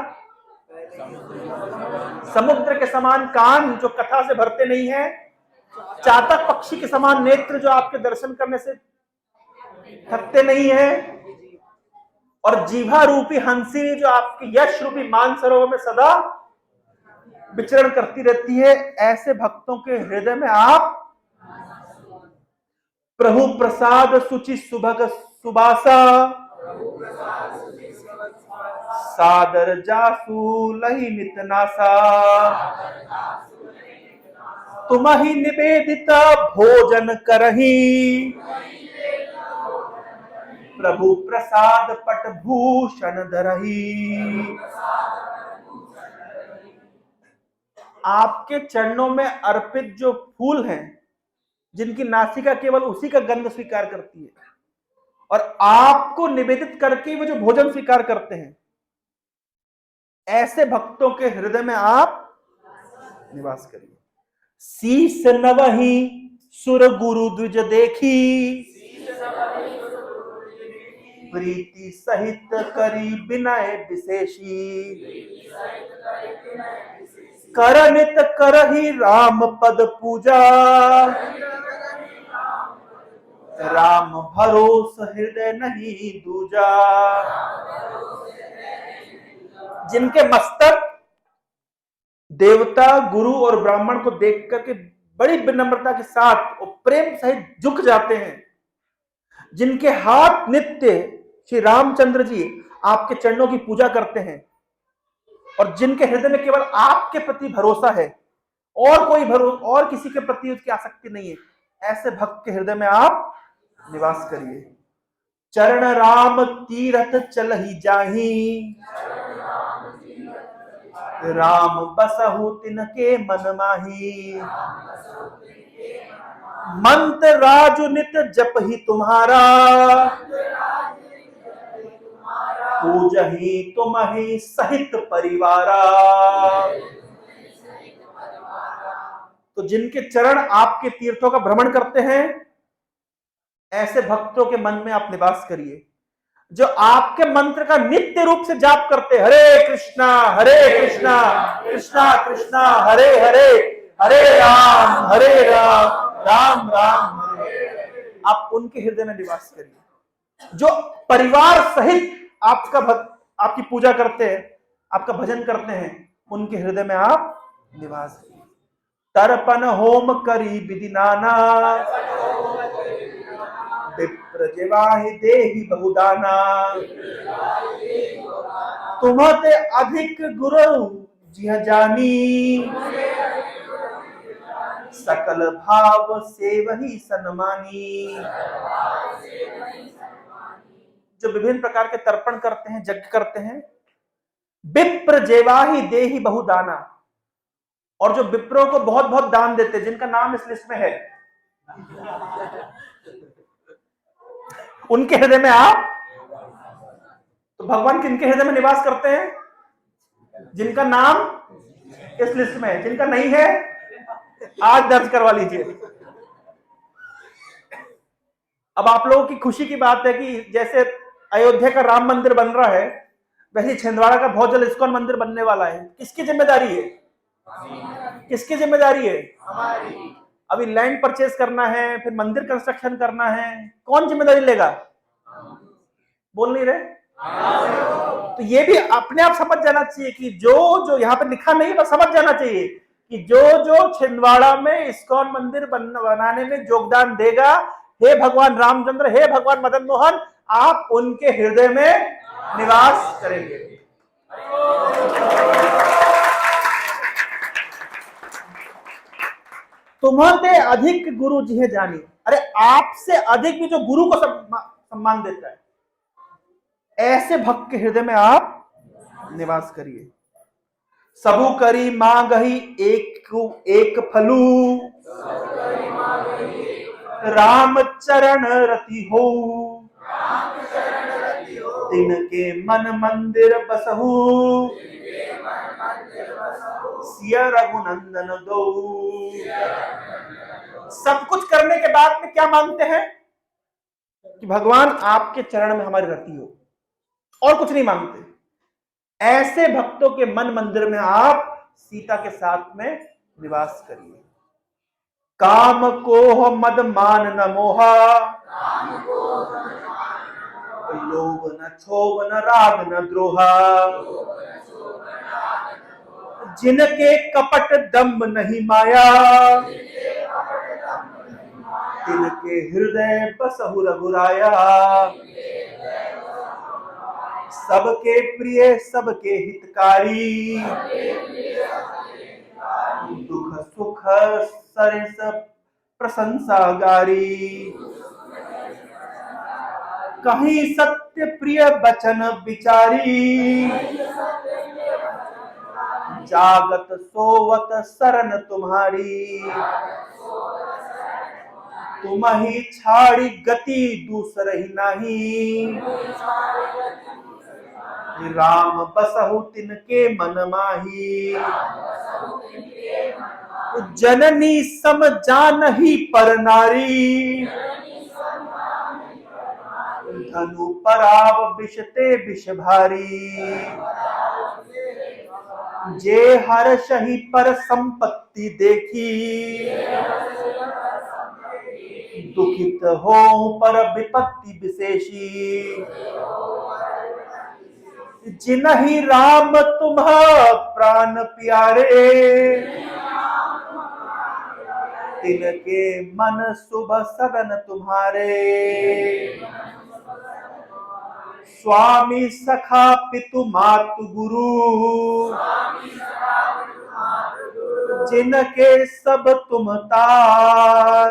समुद्र के समान कान जो कथा से भरते नहीं है, चातक पक्षी के समान नेत्र जो आपके दर्शन करने से थकते नहीं है, और जीवा रूपी हंसिनी जो आपके यश रूपी मानसरोवर में सदा विचरण करती रहती है। ऐसे भक्तों के हृदय में आप प्रभु प्रसाद सुचि सुभग सुबासा, सादर जासू लही नितनासा। तुम ही निवेदित भोजन करही, प्रभु प्रसाद पट भूषण धरही। आपके चरणों में अर्पित जो फूल हैं, जिनकी नासिका केवल उसी का गंध स्वीकार करती है, और आपको निवेदित करके वो जो भोजन स्वीकार करते हैं, ऐसे भक्तों के हृदय में आप निवास करिए। शीस नवहि सुर गुरु द्विज देखी, प्रीति सहित करी विनय विशेषी। करनित करहि राम पद पूजा, राम भरोस हृदय नहीं दूजा। जिनके मस्तक देवता, गुरु और ब्राह्मण को देख करके बड़ी विनम्रता के साथ और प्रेम सहित झुक जाते हैं, जिनके हाथ नित्य श्री रामचंद्र जी आपके चरणों की पूजा करते हैं, और जिनके हृदय में केवल आपके प्रति भरोसा है और कोई भरोसा और किसी के प्रति उसकी आसक्ति नहीं है, ऐसे भक्त के हृदय में आप निवास करिए। चरण राम तीरथ चल ही जाही, राम बसहु तिनके मन माही। मंत्र राजु नित जप ही तुम्हारा, पूजहि तुम्हि सहित परिवारा। तो जिनके चरण आपके तीर्थों का भ्रमण करते हैं, ऐसे भक्तों के मन में आप निवास करिए। जो आपके मंत्र का नित्य रूप से जाप करते, हरे कृष्णा कृष्णा कृष्णा हरे हरे, हरे राम राम राम हरे, आप उनके हृदय में निवास करिए। जो परिवार सहित आपकी पूजा करते हैं, आपका भजन करते हैं, उनके हृदय में आप निवास करिए। तर्पण होम करी विधि नाना, विप्र जेवाहि देहि बहुदाना। तुम्हते अधिक गुरु जिह जानी, सकल भाव सेवहि सन्मानी। जो विभिन्न प्रकार के तर्पण करते हैं, यज्ञ करते हैं, विप्र जेवाहि देहि बहुदाना, और जो विप्रों को बहुत बहुत दान देते हैं, जिनका नाम इस लिस्ट में है, उनके हृदय में आप, तो भगवान किनके हृदय में निवास करते हैं? जिनका नाम इस लिस्ट में है। जिनका नहीं है, आज दर्ज करवा लीजिए। अब आप लोगों की खुशी की बात है कि जैसे अयोध्या का राम मंदिर बन रहा है, वैसे छिंदवाड़ा का बहुत जल्द इस्कॉन मंदिर बनने वाला है। किसकी जिम्मेदारी है? किसकी जिम्मेदारी है? अभी लैंड परचेज करना है, फिर मंदिर कंस्ट्रक्शन करना है, कौन जिम्मेदारी लेगा? बोल नहीं रहे? तो ये भी अपने आप समझ जाना चाहिए कि जो यहाँ पे लिखा नहीं, बस समझ जाना चाहिए कि जो छिंदवाड़ा में इस्कॉन मंदिर बनाने में योगदान देगा, हे भगवान रामचंद्र, हे भगवान मदन मोहन, आप उनके हृदय में निवास करेंगे। तुम्हारे अधिक गुरु जी है जानी। अरे आपसे अधिक भी जो गुरु को सम्मान देता है, ऐसे भक्त के हृदय में आप निवास करिए। सबु करी मांगहि एक फलू, राम चरण रति हो। तिनके मन मंदिर बसहु, सिया रघुनंदन दो। सब कुछ करने के बाद में क्या मांगते हैं? कि भगवान आपके चरण में हमारी रति हो, और कुछ नहीं मांगते। ऐसे भक्तों के मन मंदिर में आप सीता के साथ में निवास करिए। काम को मद मान न मोहा, लोभ न क्षोभ न राग न द्रोहा। जिनके कपट दम्भ नहीं माया, तिनके हृदय बसहु रघुराया। सबके प्रिय सबके हितकारी, दुख सुख सरिस प्रशंसागारी। कहीं सत्य प्रिय बचन विचारी, जागत सोवत शरण तुम्हारी। तुम्हि छाड़ी गति दूसरहि नाही, राम बसहु तिनके मन माही। जननी सम जानहि पर नारी, धनु पराव विषते विष भारी। जे हर शही पर संपत्ति देखी, दुखित हो पर विपत्ति विशेषी, जिनहि राम तुम्हारा प्राण प्यारे, तिनके मन शुभ सदन तुम्हारे। स्वामी सखा पितु मातु गुरु, जिनके सब तुम तार,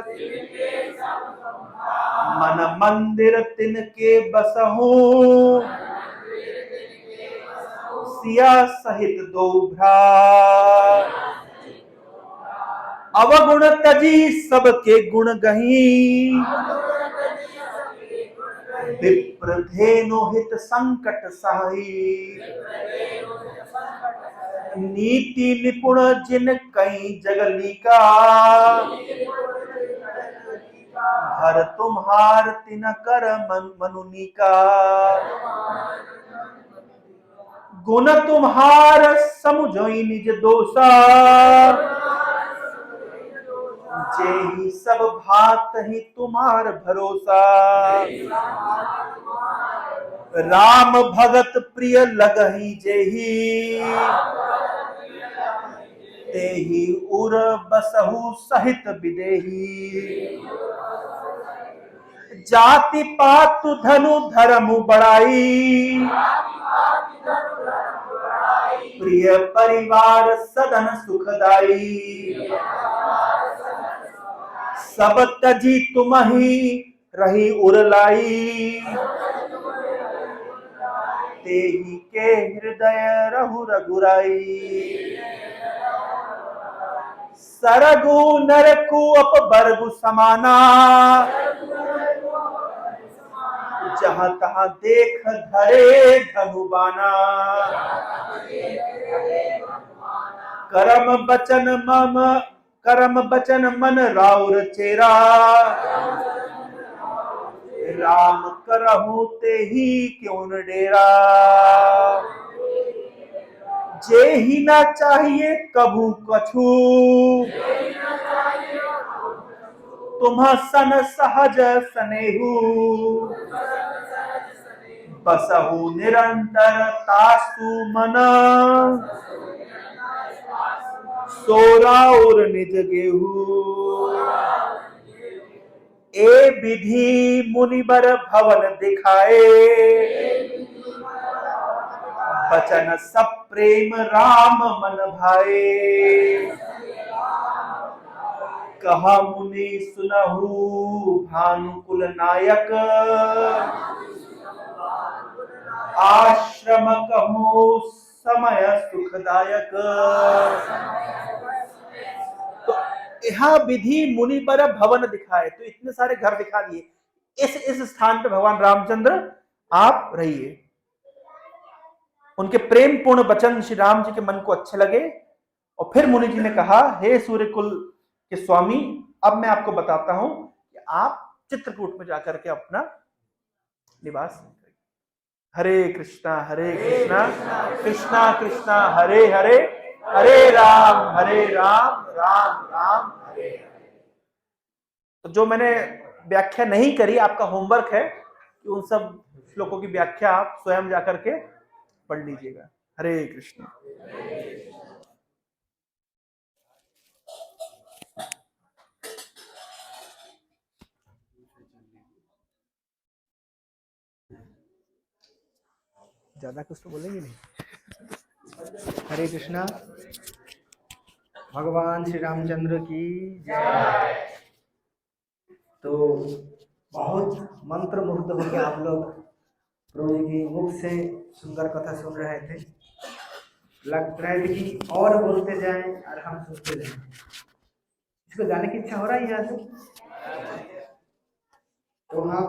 मन मंदिर तिनके बसहु, सिया सहित दो भ्रात। अवगुण तजी सबके गुण गही, विप्र धेनु हित संकट सही। नीति निपुण जिन कई जगली का, हर तुम्हार तिन कर मनुनी का। गुण तुम्हार समुझोई निज दोषा, जेहि सब भात ही तुम्हार भरोसा। राम भगत प्रिय लगही जेहि, तेहि उर बसहु सहित विदेही। जाति पातु धनु धर्म बड़ाई, प्रिय परिवार सदन सुखदाई। सब तजी तुम्हि रही उरलाई, तेहि के हृदय रहु रघुराई। सरगु नरकु अपबर्गु समाना, जहाँ तहाँ देख धरे धनुबाना। करम बचन मन राउर चेरा, राम करहु तेहि क्यों न डेरा। जेहि ना चाहिए कभू कछु, तुम्ह सन सहज सनेहु। बसहु निरंतर तासु मन, सोराउर निज गेहू। ए विधि मुनिबर भवन दिखाए, बचन सब प्रेम राम मन भाए। कहा मुनि सुनहु भानुकुल नायक, आश्रम कहूँ समय सुखदायक। तो यह विधि मुनि पर भवन दिखाए, तो इतने सारे घर दिखा दिए। इस स्थान पे भगवान रामचंद्र आप रहिए। उनके प्रेम पूर्ण वचन श्री राम जी के मन को अच्छे लगे, और फिर मुनि जी ने कहा, हे सूर्यकुल के स्वामी, अब मैं आपको बताता हूं कि आप चित्रकूट में जाकर के अपना निवास करें। हरे कृष्णा कृष्णा कृष्णा हरे हरे, हरे राम राम राम हरे हरे। तो जो मैंने व्याख्या नहीं करी, आपका होमवर्क है कि उन सब श्लोकों की व्याख्या आप स्वयं जाकर के पढ़ लीजिएगा। हरे कृष्ण। ज्यादा कुछ तो बोलेंगे नहीं। हरे कृष्णा। भगवान श्री रामचंद्र की जय। तो बहुत मंत्र मुग्ध होकर आप लोग प्रभु की मुख से सुंदर कथा सुन रहे थे। लग रहा है कि और बोलते जाएं और हम सुनते जाएं। इसको जाने की इच्छा हो रहा है यहाँ से। तो हम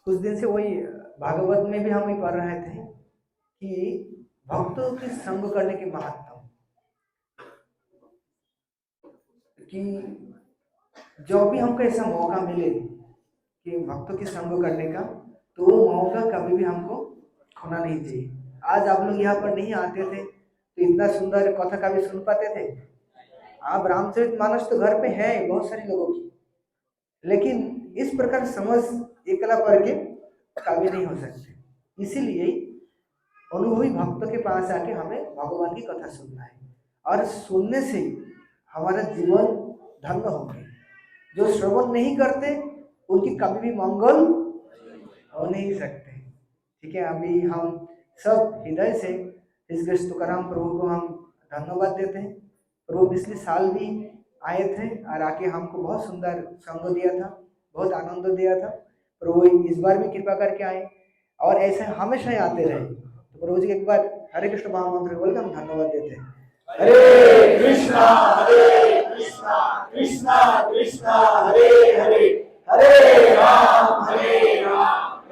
कुछ दिन से वही भागवत में भी हम ही पढ़ रहे थे कि भक्तों की संग करने की महत्ता, कि जो भी हमको ऐसा मौका मिले कि भक्तों की संग करने का, तो वो मौका कभी भी हमको खोना नहीं चाहिए। आज आप लोग यहाँ पर नहीं आते थे तो इतना सुंदर कथा कभी सुन पाते थे? आप रामचरितमानस तो घर पे है बहुत सारे लोगों की, लेकिन इस प्रकार समझ एकला पढ़ के काबिल नहीं हो सकते। इसीलिए अनुभवी भक्तों के पास आके हमें भगवान की कथा सुनना है, और सुनने से हमारा जीवन धन्य होंगे। जो श्रवण नहीं करते उनकी कभी भी मंगल हो नहीं सकते। ठीक है, अभी हम सब हृदय से इस ग्रस्त तुकाराम प्रभु को हम धन्यवाद देते हैं। प्रभु पिछले साल भी आए थे और आके हमको बहुत सुंदर संग दिया था, बहुत आनंद दिया था। प्रभु इस बार भी कृपा करके आए और ऐसे हमेशा ही आते रहे। तो प्रभु जी एक बार हरे कृष्ण महामंत्र बोल के हम धन्यवाद देते हैं। हरे कृष्णा कृष्णा कृष्णा हरे हरे, हरे राम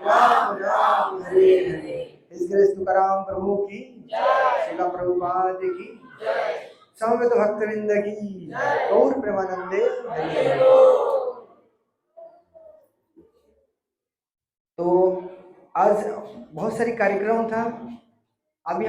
राम राम हरे हरे। इस ग्रस्त तुकाराम प्रभु की जय, श्रीला प्रभुपाद की जय, समवेत भक्तवृंद की गौर प्रेमानंदे हरि हरि। तो आज बहुत सारी कार्यक्रम था,